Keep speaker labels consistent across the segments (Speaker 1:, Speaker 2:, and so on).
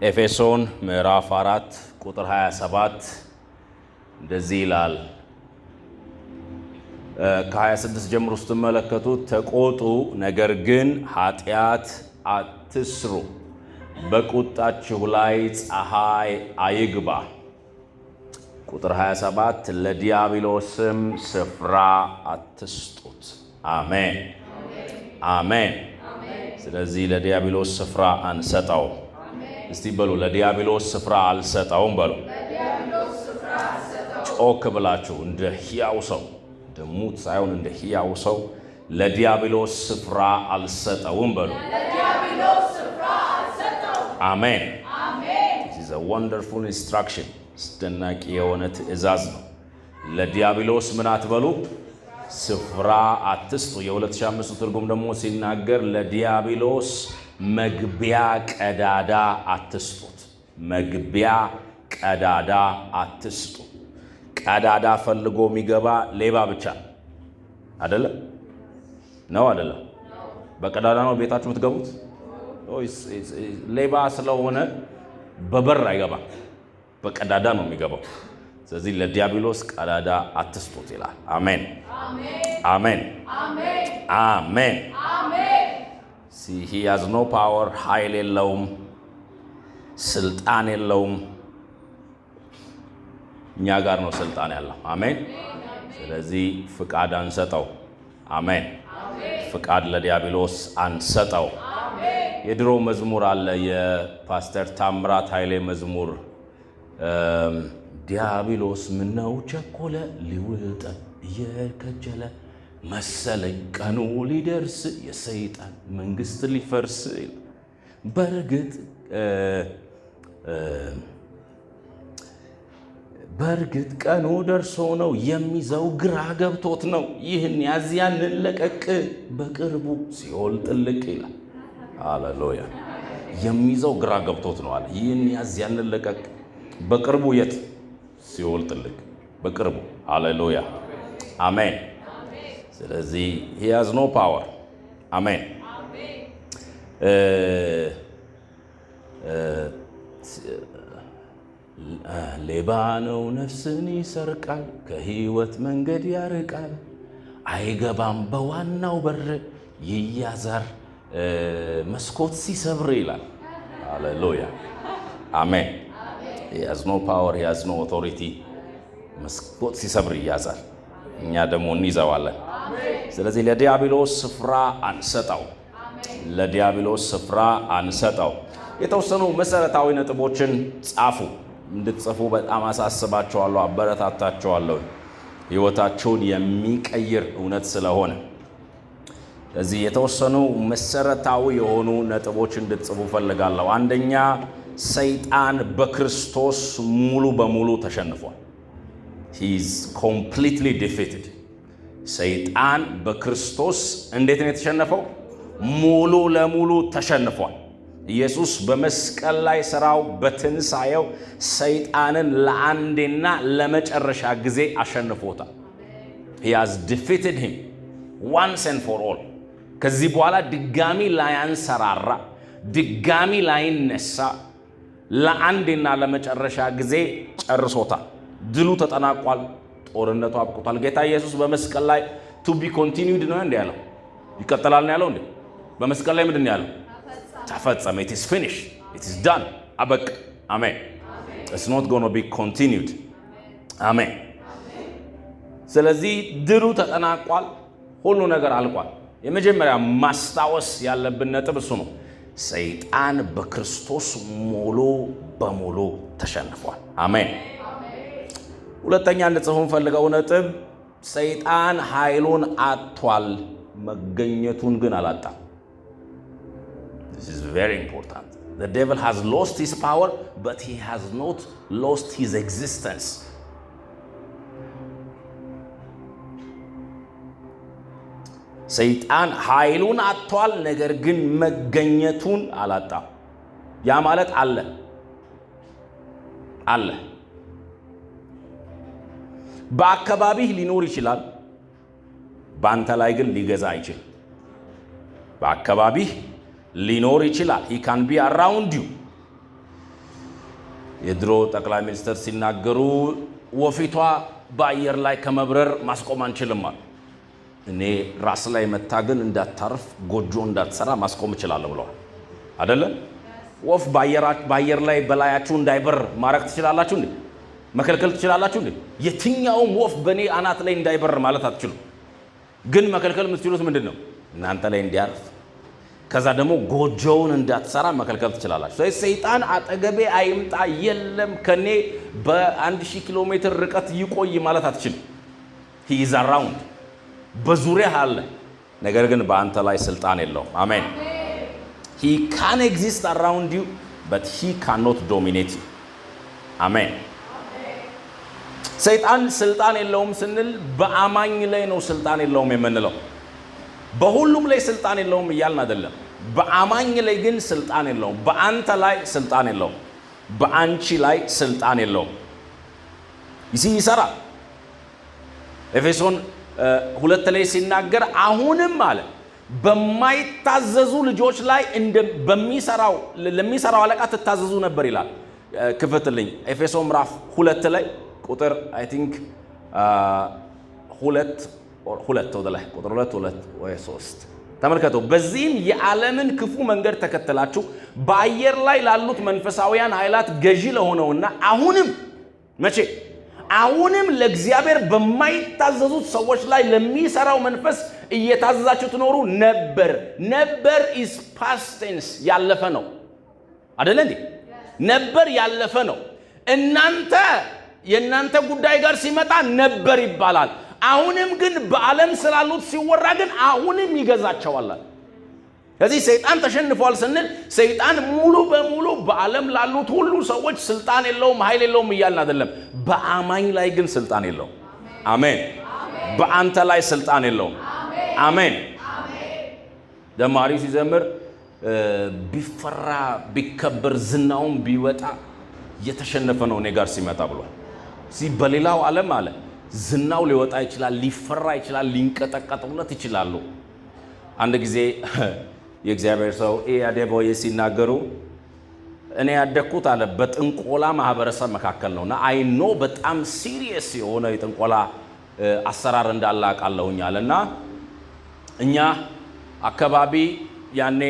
Speaker 1: ኤፌሶን ምዕራፍ 4 ቁጥር 27 እንደዚህ ይላል። ከ26 ጀምሮ ስትመለከቱት ተቆጡ፣ ነገር ግን ኃጢአት አትስሩ፣ በቁጣችሁ ላይ ፀሐይ አይግባ። ቁጥር 27 ለዲያብሎስም ስፍራ አትስጡት። አሜን አሜን። ስለዚህ ለዲያብሎስ ስፍራ አንሰጠው። እስቲ በሉ ለዲያብሎስ ስፍራ አልሰጠውም በሉ። ጮክ ብላችሁ እንደ ሕያው ሰው፣ እንደ ሙት ሳይሆን እንደ ሕያው ሰው ለዲያብሎስ ስፍራ አልሰጠውም በሉ። አሜን። This is a wonderful instruction. አስደናቂ የሆነ ትእዛዝ ነው። ለዲያብሎስ ምን አትበሉ? ስፍራ አትስጡ። የ2005 ትርጉም ደግሞ ሲናገር ለዲያብሎስ መግቢያ ቀዳዳ አትስጡት። መግቢያ ቀዳዳ አትስጡ። ቀዳዳ ፈልጎ የሚገባ ሌባ ብቻ አይደለ? ነው አይደለ? በቀዳዳ ነው ቤታችሁ የምትገቡት? ሌባ ስለሆነ በበር አይገባም፣ በቀዳዳ ነው የሚገባው። ስለዚህ ለዲያብሎስ ቀዳዳ አትስጡት ይላል። አሜን አሜን አሜን። he has no power፣ ኃይል የለውም፣ ስልጣን የለውም። እኛ ጋር ነው ስልጣን ያለው። አሜን። ስለዚህ ፍቃድ አንሰጠው። አሜን። ፍቃድ ለዲያብሎስ አንሰጠው። የድሮ መዝሙር አለ፣ የፓስተር ታምራት ኃይሌ መዝሙር። ዲያብሎስ ምነው ቸኮለ ሊውጠን እየከጀለ መሰለኝ ቀኑ ሊደርስ የሰይጣን መንግስት ሊፈርስ። በእርግጥ ቀኑ ደርሶ ነው የሚይዘው ግራ ገብቶት ነው። ይህን ያዝ ያንን ለቀቅ በቅርቡ ሲኦል ጥልቅ ይላል። ሃሌሉያ። የሚይዘው ግራ ገብቶት ነው አለ። ይህን ያዝ ያንን ለቀቅ በቅርቡ የት? ሲኦል ጥልቅ በቅርቡ። ሃሌሉያ አሜን። ስለዚህ he has no power። አሜን። ሌባ ነው ነፍስን ይሰርቃል፣ ከህይወት መንገድ ያርቃል፣ አይገባም በዋናው በር ይያዛር መስኮት ሲሰብር ይላል። ሃሌሉያ አሜን። he has no power፣ he has no authority። መስኮት ሲሰብር ይያዛል፣ እኛ ደግሞ እንይዘዋለን። ስለዚህ ለዲያብሎስ ስፍራ አንሰጠው። ለዲያብሎስ ስፍራ አንሰጠው። የተወሰኑ መሰረታዊ ነጥቦችን ጻፉ። እንድትጽፉ በጣም አሳስባችኋለሁ፣ አበረታታችኋለሁ። ህይወታችሁን የሚቀይር እውነት ስለሆነ ስለዚህ የተወሰኑ መሰረታዊ የሆኑ ነጥቦች እንድትጽፉ ፈልጋለሁ። አንደኛ፣ ሰይጣን በክርስቶስ ሙሉ በሙሉ ተሸንፏል። he is completely defeated። ሰይጣን በክርስቶስ እንዴት ነው የተሸነፈው? ሙሉ ለሙሉ ተሸንፏል። ኢየሱስ በመስቀል ላይ ሥራው በትንሣኤው ሰይጣንን ለአንዴና ለመጨረሻ ጊዜ አሸንፎታል። he has defeated him once and for all። ከዚህ በኋላ ድጋሚ ላያንሰራራ፣ ድጋሚ ላይነሳ፣ ለአንዴና ለመጨረሻ ጊዜ ጨርሶታል። ድሉ ተጠናቋል። ጦርነቱ አብቅቷል። ጌታ ኢየሱስ በመስቀል ላይ to be continued ነው እንዴ ያለው? ይቀጥላል ነው ያለው እንዴ? በመስቀል ላይ ምንድን ነው ያለው? ተፈጸመ። it is finished፣ it is done፣ አበቃ። አሜን። it's not going to be continued። አሜን። ስለዚህ ድሉ ተጠናቋል። ሁሉ ነገር አልቋል። የመጀመሪያ ማስታወስ ያለብን ነጥብ እሱ ነው። ሰይጣን በክርስቶስ ሙሉ በሙሉ ተሸንፏል። አሜን። ሁለተኛ እንድጽፉ ፈልገው ነጥብ፣ ሰይጣን ኃይሉን አጥቷል፣ መገኘቱን ግን አላጣም። This is very important። The devil has lost his power, but he has not lost his existence። ሰይጣን ኃይሉን አጥቷል፣ ነገር ግን መገኘቱን አላጣም። ያ ማለት አለ አለ። በአካባቢህ ሊኖር ይችላል፣ በአንተ ላይ ግን ሊገዛ አይችልም። በአካባቢህ ሊኖር ይችላል። he can be around you የድሮ ጠቅላይ ሚኒስትር ሲናገሩ ወፊቷ በአየር ላይ ከመብረር ማስቆም አንችልም አሉ። እኔ ራስ ላይ መታገን እንዳታርፍ ጎጆ እንዳትሰራ ማስቆም እችላለሁ ብለዋል አይደለ? ወፍ በአየር ላይ በላያችሁ እንዳይበር ማረክ ትችላላችሁ እንዴ? መከልከል ትችላላችሁ እንዴ? የትኛውም ወፍ በኔ አናት ላይ እንዳይበር ማለት አትችሉ። ግን መከልከል የምትችሉት ምንድነው? እናንተ ላይ እንዲያርፍ ከዛ ደግሞ ጎጆውን እንዳትሰራ መከልከል ትችላላችሁ። ስለዚህ ሰይጣን አጠገቤ አይምጣ የለም ከኔ በ1000 ኪሎ ሜትር ርቀት ይቆይ ማለት አትችልም። he is around በዙሪያ አለ፣ ነገር ግን በአንተ ላይ ስልጣን የለውም። አሜን። he can exist around you but he cannot dominate you። አሜን። ሰይጣን ስልጣን የለውም ስንል በአማኝ ላይ ነው ስልጣን የለውም የምንለው። በሁሉም ላይ ስልጣን የለውም እያልን አይደለም። በአማኝ ላይ ግን ስልጣን የለውም። በአንተ ላይ ስልጣን የለውም። በአንቺ ላይ ስልጣን የለውም። ይሰራል። ኤፌሶን 2 ላይ ሲናገር አሁንም አለ በማይታዘዙ ልጆች ላይ ለሚሰራው አለቃ ትታዘዙ ነበር ይላል። ክፈትልኝ ኤፌሶን ምዕራፍ 2 ላይ ቁጥር አይ ቲንክ 2 ወደ ላይ ቁጥር 2 ወይ 3 ተመልከቱ። በዚህም የዓለምን ክፉ መንገድ ተከተላችሁ በአየር ላይ ላሉት መንፈሳውያን ኃይላት ገዢ ለሆነውና አሁንም ለእግዚአብሔር በማይታዘዙት ሰዎች ላይ ለሚሰራው መንፈስ እየታዘዛችሁ ትኖሩ ነበር is past tense ያለፈ ነው አይደል እንዴ? ነበር ያለፈ ነው። የእናንተ ጉዳይ ጋር ሲመጣ ነበር ይባላል። አሁንም ግን በዓለም ስላሉት ሲወራ ግን አሁንም ይገዛቸዋል። ስለዚህ ሰይጣን ተሸንፏል ስንል ሰይጣን ሙሉ በሙሉ በዓለም ላሉት ሁሉ ሰዎች ስልጣን የለውም ኃይል የለውም እያልን አይደለም። በአማኝ ላይ ግን ስልጣን የለውም። አሜን። በአንተ ላይ ስልጣን የለውም። አሜን። ዘማሪው ሲዘምር ቢፈራ ቢከበር ዝናውን ቢወጣ የተሸነፈ ነው እኔ ጋር ሲመጣ ብሏል። በሌላው ዓለም አለ ዝናው ሊወጣ ይችላል፣ ሊፈራ ይችላል፣ ሊንቀጠቀጡለት ይችላሉ። አንድ ጊዜ የእግዚአብሔር ሰው አዴቦዬ ሲናገሩ እኔ ያደኩት አለ በጥንቆላ ማህበረሰብ መካከል ነውና አይኖ በጣም ሲሪየስ የሆነ የጥንቆላ አሰራር እንዳለ አውቃለሁኝ አለና እኛ አካባቢ ያኔ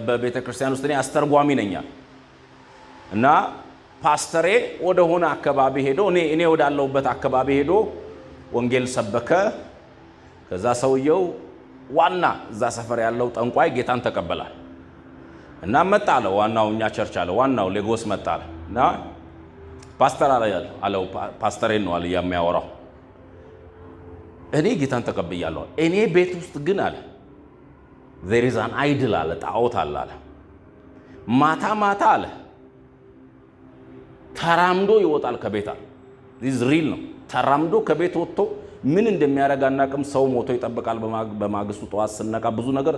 Speaker 1: በቤተ ክርስቲያን ውስጥ እኔ አስተርጓሚ ነኝ እና ፓስተሬ ወደ ሆነ አካባቢ ሄዶ እኔ ወዳለሁበት አካባቢ ሄዶ ወንጌል ሰበከ። ከዛ ሰውየው ዋና እዛ ሰፈር ያለው ጠንቋይ ጌታን ተቀበላል እና መጣ አለ። ዋናው እኛ ቸርች አለ ዋናው ሌጎስ መጣ እና ፓስተር አለው ፓስተሬ ነው አለ የሚያወራው። እኔ ጌታን ተቀበያለሁ። እኔ ቤት ውስጥ ግን አለ there is an idol አለ ጣዖት አለ። ማታ አለ ተራምዶ ይወጣል ከቤት አለ። this real ነው። ተራምዶ ከቤት ወጥቶ ምን እንደሚያደርግ አናውቅም። ሰው ሞቶ ይጠብቃል። በማግስቱ ጠዋት ስነቃ ብዙ ነገር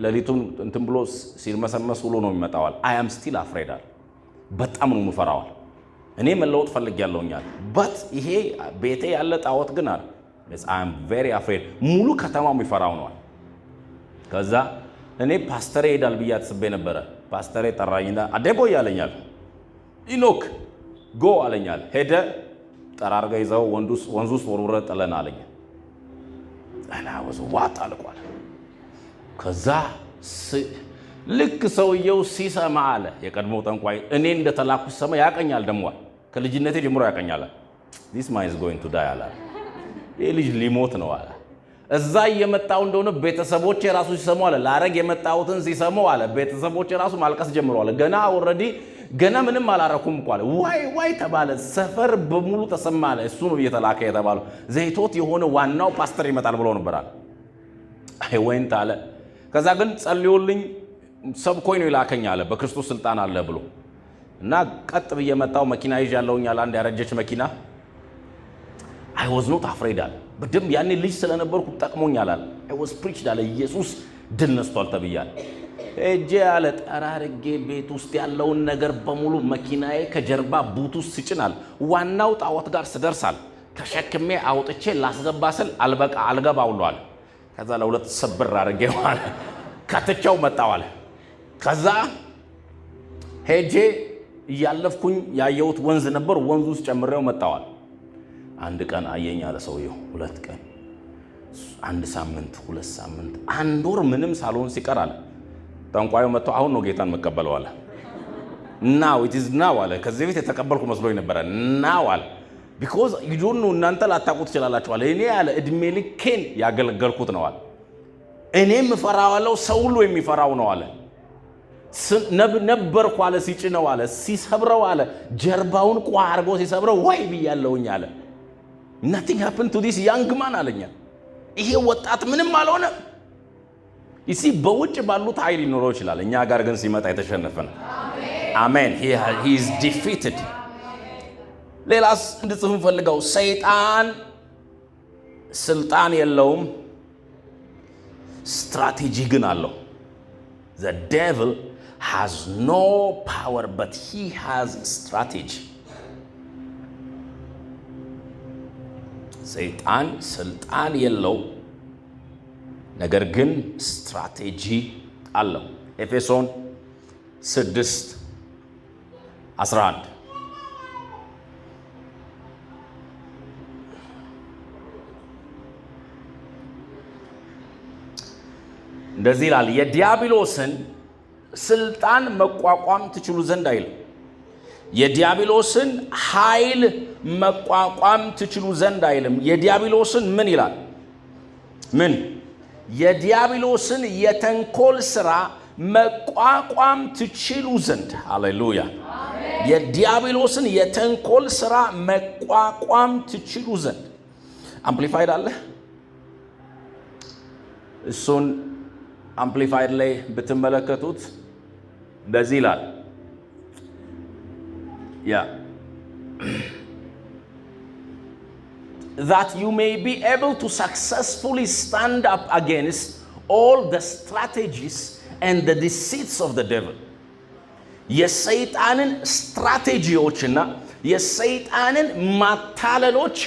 Speaker 1: ለሊቱን እንትን ብሎ ሲርመሰመስ ውሎ ነው የሚመጣዋል። I am still afraid አለ። በጣም ነው የምፈራው። እኔ መለወጥ ፈልጌያለሁኛል but ይሄ ቤቴ ያለ ጣዖት ግን አለ I am very afraid ሙሉ ከተማው የሚፈራው ነው። ከዛ እኔ ፓስተሬ ሄዳል ብዬ አስቤ ነበረ። ፓስተሬ ጠራኝና አዴቦ ያለኛል ኢኖክ ጎ አለኛል። ሄደ ጠራርጋ ይዘው ወንዙ ውስጥ ወርውረ ጥለን አለኝ እና ዋጥ አልቋል። ከዛ ልክ ሰውየው ሲሰማ አለ የቀድሞ ጠንቋይ እኔ እንደተላኩ ሲሰማ ያቀኛል። ደሞ ከልጅነቴ ጀምሮ ያቀኛል። this man is going to die አለ። ይሄ ልጅ ሊሞት ነው አለ። እዛ እየመጣው እንደሆነ ቤተሰቦቼ ራሱ ሲሰሙ አለ ላረግ የመጣውትን ሲሰሙ አለ ቤተሰቦቼ ራሱ ማልቀስ ጀምሮ አለ። ገና ምንም አላረኩም እንኳን ዋይ ተባለ። ሰፈር በሙሉ ተሰማ አለ። እሱ ነው እየተላከ የተባለው። ዘይቶት የሆነ ዋናው ፓስተር ይመጣል ብሎ ነበር አለ። ወይንት አለ። ከዛ ግን ጸልዮልኝ ሰብኮኝ ነው ይላከኝ አለ በክርስቶስ ስልጣን አለ ብሎ እና ቀጥ በየመጣው መኪና ይዣለሁኝ አለ። አንድ ያረጀች መኪና I was not afraid አለ። በደም ያኔ ልጅ ስለነበርኩ ጠቅሞኛል አለ። I was preached አለ ኢየሱስ ድል ነስቷል ተብያለ። እጄ አለ ጠራርጌ ቤት ውስጥ ያለውን ነገር በሙሉ መኪናዬ ከጀርባ ቡት ውስጥ ሲጭናል ዋናው ጣዖት ጋር ስደርሳል ተሸክሜ አውጥቼ ላስገባ ስል አልገባው አለ። ከዛ ለሁለት ሰብር አድርጌው አለ ከትቼው መጣው አለ። ከዛ ሄጄ እያለፍኩኝ ያየሁት ወንዝ ነበር። ወንዙ ውስጥ ጨምሬው መጣዋል። አንድ ቀን አየኝ አለ ሰውየው። 2 ቀን፣ 1 ሳምንት፣ 2 ሳምንት፣ 1 ወር ምንም ሳልሆን ሲቀር አለ ጠንቋዩ መጥቶ አሁን ነው ጌታን መቀበለው አለ። ናው ኢት ኢዝ ናው አለ። ከዚህ ቤት የተቀበልኩ መስሎኝ ነበር። ናው አለ ቢኮዝ ዩ ዶንት ኖ እናንተ ላታውቁት ትችላላችሁ አለ። እኔ ያለ እድሜ ልኬን ያገለገልኩት ነው አለ። እኔም እፈራዋለሁ፣ ሰው ሁሉ የሚፈራው ነው አለ። ነበርኩ አለ ሲጭነው አለ ሲሰብረው አለ ጀርባውን ቋ አርጎ ሲሰብረው ወይ ብያለሁኝ አለ። nothing happened to this young man አለኛ። ይሄ ወጣት ምንም አልሆነ። ይሲ በውጭ ባሉት ኃይል ሊኖረው ይችላል፣ እኛ ጋር ግን ሲመጣ የተሸነፈ ነው። አሜን። he is defeated። ሌላስ እንድጽፉ ፈልገው ሰይጣን ስልጣን የለውም፣ ስትራቴጂ ግን አለው። the devil has no power but he has strategy። ሰይጣን ስልጣን የለው ነገር ግን ስትራቴጂ አለው። ኤፌሶን 6:11 እንደዚህ ይላል፣ የዲያብሎስን ስልጣን መቋቋም ትችሉ ዘንድ አይልም። የዲያብሎስን ኃይል መቋቋም ትችሉ ዘንድ አይልም። የዲያብሎስን ምን ይላል? ምን? የዲያብሎስን የተንኮል ሥራ መቋቋም ትችሉ ዘንድ። ሃሌሉያ! የዲያብሎስን የተንኮል ሥራ መቋቋም ትችሉ ዘንድ። አምፕሊፋይድ አለ። እሱን አምፕሊፋይድ ላይ ብትመለከቱት እንደዚህ ይላል። that you may be able to successfully stand up against all the strategies and the deceits of the devil። የሰይጣንን ስትራቴጂዎችና የሰይጣንን ማታለሎች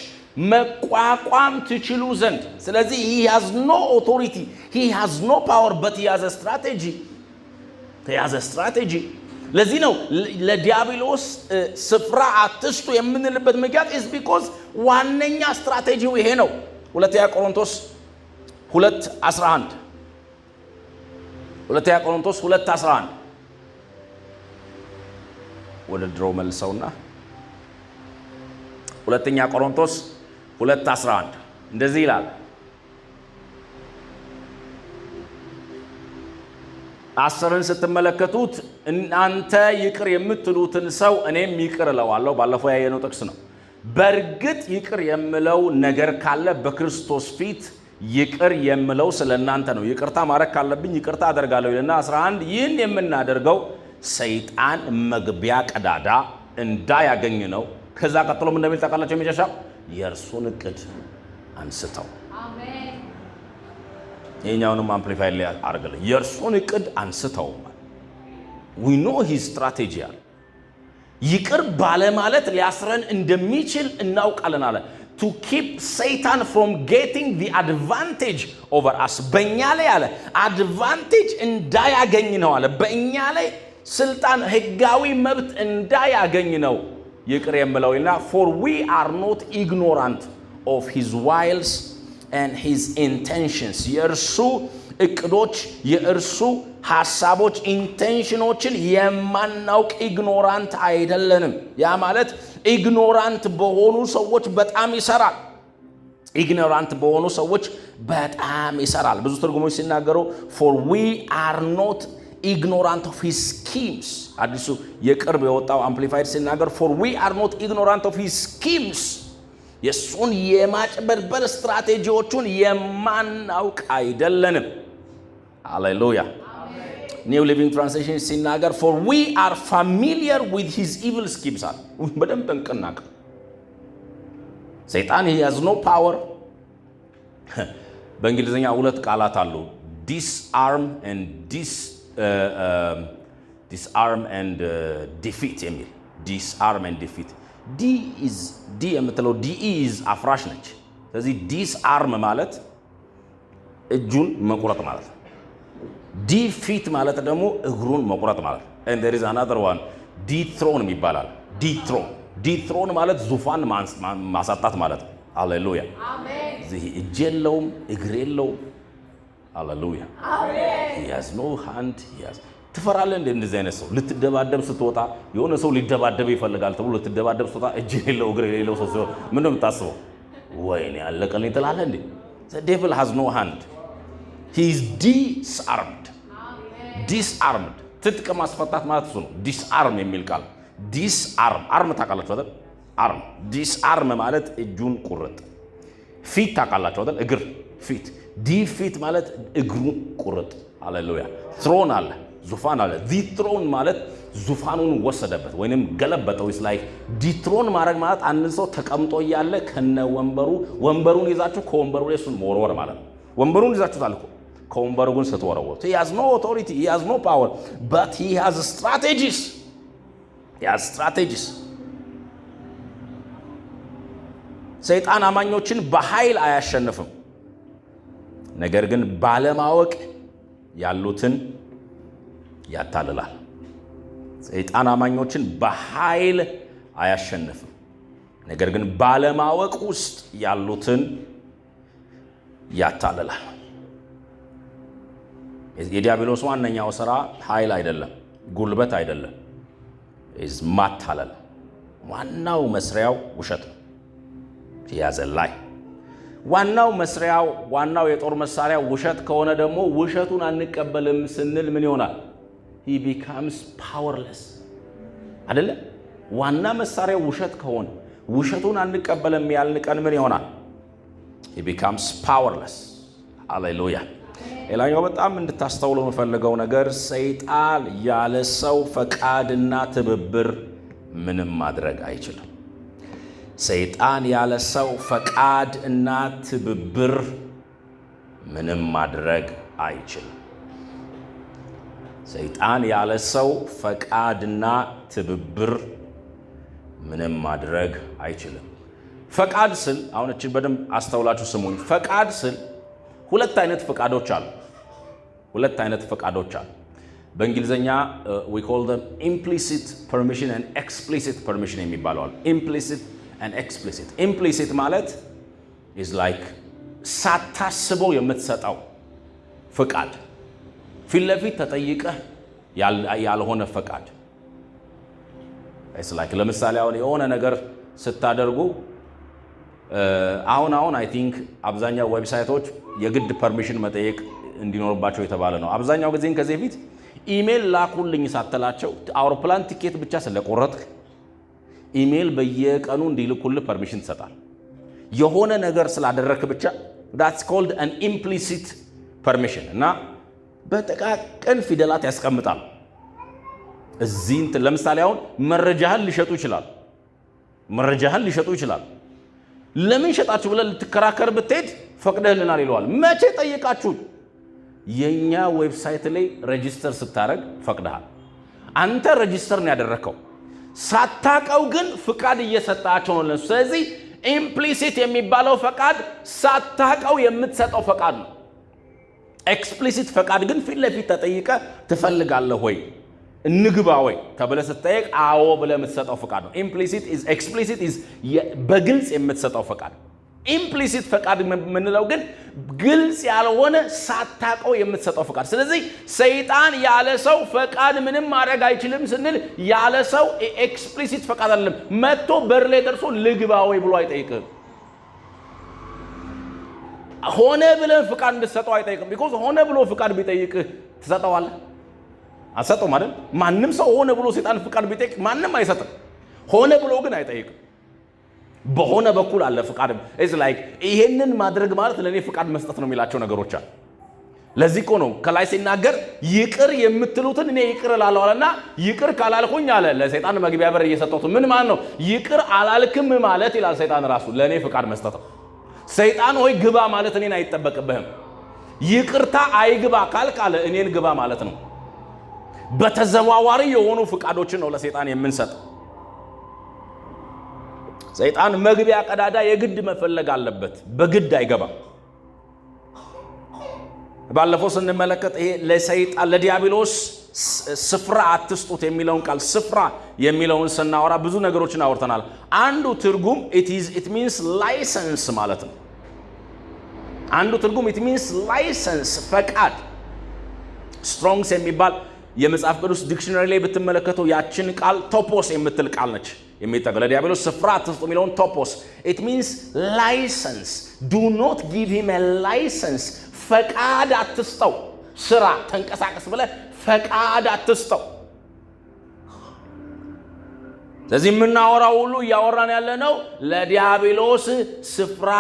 Speaker 1: መቋቋም ትችሉ ዘንድ። ስለዚህ he has no authority, he has no power, but he has a strategy. he has a strategy። ለዚህ ነው ለዲያብሎስ ስፍራ አትስጡ የምንልበት ምክንያት is because ዋነኛ ስትራቴጂው ይሄ ነው። 2 ቆሮንቶስ 2:11 2 ቆሮንቶስ 2:11 ወደ ድሮ መልሰውና 2 ቆሮንቶስ 2:11 እንደዚህ ይላል። 10ን ስትመለከቱት እናንተ ይቅር የምትሉትን ሰው እኔም ይቅር እለዋለሁ። ባለፈው ያየነው ጥቅስ ነው። በእርግጥ ይቅር የምለው ነገር ካለ በክርስቶስ ፊት ይቅር የምለው ስለናንተ ነው። ይቅርታ ማድረግ ካለብኝ ይቅርታ አደርጋለሁ ይልና 11 ይህን የምናደርገው ሰይጣን መግቢያ ቀዳዳ እንዳያገኝ ነው። ከዛ ቀጥሎ ምን እንደሚል ታውቃላችሁ? የመጨረሻው የእርሱን እቅድ አንስተው። አሜን። የኛውንም አምፕሊፋይ ላይ አርገለ የእርሱን እቅድ አንስተው። we know his strategy አለ። ይቅር ባለ ማለት ሊያስረን እንደሚችል እናውቃለን አለ። to keep Satan from getting the advantage over us። በእኛ ላይ አለ advantage እንዳያገኝ ነው አለ። በእኛ ላይ ስልጣን ህጋዊ መብት እንዳያገኝ ነው ይቅር የምለውና for we are not ignorant of his wiles and his intentions። የእርሱ እቅዶች የእርሱ ሐሳቦች ኢንቴንሽኖችን የማናውቅ ኢግኖራንት አይደለንም። ያ ማለት ኢግኖራንት በሆኑ ሰዎች በጣም ይሰራል። ኢግኖራንት በሆኑ ሰዎች በጣም ይሰራል። ብዙ ትርጉሞች ሲናገሩ for we are not ignorant of his schemes። አዲሱ የቅርብ የወጣው አምፕሊፋይድ ሲናገር for we are not ignorant of his schemes። የሱን የማጭበርበር ስትራቴጂዎቹን የማናውቅ አይደለንም። ሃሌሉያ። ኒው ሊቪንግ ትራንስሌሽን ሲናገር for we are familiar with his evil schemes። በደንብ እንቅናቅ። ሰይጣን he has no power። በእንግሊዝኛ ሁለት ቃላት አሉ disarm and defeat የሚል disarm and defeat። ዲ የምትለው ዲኢ is አፍራሽ ነች። ስለዚህ disarm ማለት እጁን መቁረጥ ማለት ነው። defeat ማለት ደግሞ እግሩን መቁረጥ ማለት ነው። and there is another one ዲትሮን ይባላል። ዲትሮን ማለት ዙፋን ማሳጣት ማለት ነው። ሃሌሉያ አሜን። እዚህ እጅ የለውም እግር የለውም። ሃሌሉያ አሜን። he has no hand ትፈራለህ እንደዚህ አይነት ሰው ልትደባደብ ስትወጣ የሆነ ሰው ሊደባደብ ይፈልጋል ተብሎ ልትደባደብ ስትወጣ እጅ የለው እግር የለው ሰው ምን ነው የምታስበው? ወይኔ ያለቀልኝ ትላለህ እንዴ? the devil has no hand. he is disarmed ትጥቅ ማስፈታት ማለት እሱ ነው። ዲስአርም የሚል ቃል አርም ታውቃላችሁ አይደል? አርም ዲስአርም ማለት እጁን ቁርጥ። ፊት ታውቃላችሁ አይደል? እግር ፊት ፊት ማለት እግሩን ቁርጥ። ሃሌሉያ ትሮን አለ ዙፋን አለ። ዲትሮን ማለት ዙፋኑን ወሰደበት ወይንም ገለበጠው። is like ዲትሮን ማድረግ ማለት አንድ ሰው ተቀምጦ እያለ ከነ ወንበሩን ይዛችሁ ከወንበሩ ላይ እሱን መወርወር ማለት ነው። ወንበሩን ይዛችሁታል እኮ ከወንበሩ ግን ስትወረወሩት he has no authority, he has no power, but he has strategies. ሰይጣን አማኞችን በኃይል አያሸንፍም፣ ነገር ግን ባለማወቅ ያሉትን ያታልላል። ሰይጣን አማኞችን በኃይል አያሸንፍም፣ ነገር ግን ባለማወቅ ውስጥ ያሉትን ያታልላል። የዲያብሎስ ዋነኛው ሥራ ኃይል አይደለም፣ ጉልበት አይደለም፣ ማታለል። ዋናው መስሪያው ውሸት ነው። ያዘላይ ዋናው መስሪያው ዋናው የጦር መሳሪያ ውሸት ከሆነ ደግሞ ውሸቱን አንቀበልም ስንል ምን ይሆናል? he becomes powerless አይደለ? ዋና መሳሪያው ውሸት ከሆነ ውሸቱን አንቀበልም ያልን ቀን ምን ይሆናል? he becomes powerless. ሃሌሉያ። ሌላኛው በጣም እንድታስተውሉ የምፈልገው ነገር ሰይጣን ያለ ሰው ፈቃድና ትብብር ምንም ማድረግ አይችልም። ሰይጣን ያለ ሰው ፈቃድ እና ትብብር ምንም ማድረግ አይችልም። ሰይጣን ያለ ሰው ፈቃድና ትብብር ምንም ማድረግ አይችልም። ፈቃድ ስል አሁን እቺ በደንብ አስተውላችሁ ስሙኝ። ፈቃድ ስል ሁለት አይነት ፈቃዶች አሉ። በእንግሊዘኛ we call them implicit permission and explicit permission የሚባሉ አሉ። implicit and explicit. implicit ማለት is like ሳታስበው የምትሰጠው ፈቃድ፣ ፊት ለፊት ተጠይቀህ ያልሆነ ፈቃድ። it's like ለምሳሌ አሁን የሆነ ነገር ስታደርጉ አሁን I think አብዛኛው ዌብሳይቶች የግድ ፐርሚሽን መጠየቅ እንዲኖርባቸው የተባለ ነው። አብዛኛው ጊዜ ከዚህ በፊት ኢሜል ላኩልኝ ሳትላቸው አውሮፕላን ቲኬት ብቻ ስለቆረጥክ ኢሜል በየቀኑ እንዲልኩልህ ፐርሚሽን ትሰጣል። የሆነ ነገር ስላደረክ ብቻ that's called an implicit permission እና በጥቃቅን ፊደላት ያስቀምጣል። እዚህ ለምሳሌ አሁን መረጃህን ሊሸጡ ይችላል። ለምን ሸጣችሁ ብለህ ልትከራከር ብትሄድ ፈቅደህልናል ይለዋል። መቼ ጠይቃችሁ? የኛ ዌብሳይት ላይ ሬጂስተር ስታረግ ፈቅደሃል። አንተ ሬጂስተር ነው ያደረከው፣ ሳታቀው ግን ፍቃድ እየሰጣቸው ነው። ስለዚህ ኢምፕሊሲት የሚባለው ፈቃድ ሳታቀው የምትሰጠው ፈቃድ ነው። ኤክስፕሊሲት ፈቃድ ግን ፊት ለፊት ተጠይቀ ትፈልጋለህ ወይ እንግባ ወይ ተብለህ ስትጠይቅ አዎ ብለህ የምትሰጠው ፈቃድ ነው። ኤክስፕሊሲት ኢዝ በግልጽ የምትሰጠው ፈቃድ። ኢምፕሊሲት ፈቃድ የምንለው ግን ግልጽ ያልሆነ ሳታቀው የምትሰጠው ፈቃድ። ስለዚህ ሰይጣን ያለ ሰው ፈቃድ ምንም ማድረግ አይችልም ስንል ያለ ሰው ኤክስፕሊሲት ፈቃድ አይደለም። መጥቶ በር ላይ ደርሶ ልግባ ወይ ብሎ አይጠይቅም። ሆነ ብለህ ፈቃድ እንድትሰጠው አይጠይቅም። ቢኮዝ ሆነ ብሎ ፈቃድ ቢጠይቅህ ትሰጠዋለህ? አሰጠው ማለት ማንም ሰው ሆነ ብሎ ሰይጣን ፈቃድ ቢጠይቅ ማንም አይሰጥም። ሆነ ብሎ ግን አይጠይቅም። በሆነ በኩል አለ ፈቃድ። it's like ይሄንን ማድረግ ማለት ለኔ ፈቃድ መስጠት ነው የሚላቸው ነገሮች አሉ። ለዚህ እኮ ነው ከላይ ሲናገር ይቅር የምትሉትን እኔ ይቅር እላለሁ አለና ይቅር ካላልኩኝ አለ ለሰይጣን መግቢያ በር እየሰጠሁት ምን ማለት ነው? ይቅር አላልክም ማለት ይላል ሰይጣን ራሱ ለኔ ፈቃድ መስጠት ነው። ሰይጣን ሆይ ግባ ማለት እኔን አይጠበቅብህም። ይቅርታ አይግባ ካልክ አለ እኔን ግባ ማለት ነው። በተዘዋዋሪ የሆኑ ፈቃዶችን ነው ለሰይጣን የምንሰጠው። ሰይጣን መግቢያ ቀዳዳ የግድ መፈለግ አለበት። በግድ አይገባም። ባለፈው ስንመለከት ይሄ ለሰይጣን ለዲያብሎስ ስፍራ አትስጡት የሚለውን ቃል ስፍራ የሚለውን ስናወራ ብዙ ነገሮችን አወርተናል። አንዱ ትርጉም it means license ማለት ነው። አንዱ ትርጉም it means license ፈቃድ። ስትሮንግስ የሚባል የመጽሐፍ ቅዱስ ዲክሽነሪ ላይ ብትመለከተው ያችን ቃል ቶፖስ የምትል ቃል ነች የሚጠቀው ለዲያብሎስ ስፍራ አትስጡ የሚለውን ቶፖስ it means license. do not give him a license ፈቃድ አትስጠው። ስራ ተንቀሳቀስ ብለህ ፈቃድ አትስጠው። ስለዚህ የምናወራው ሁሉ እያወራን ያለነው ለዲያብሎስ ስፍራ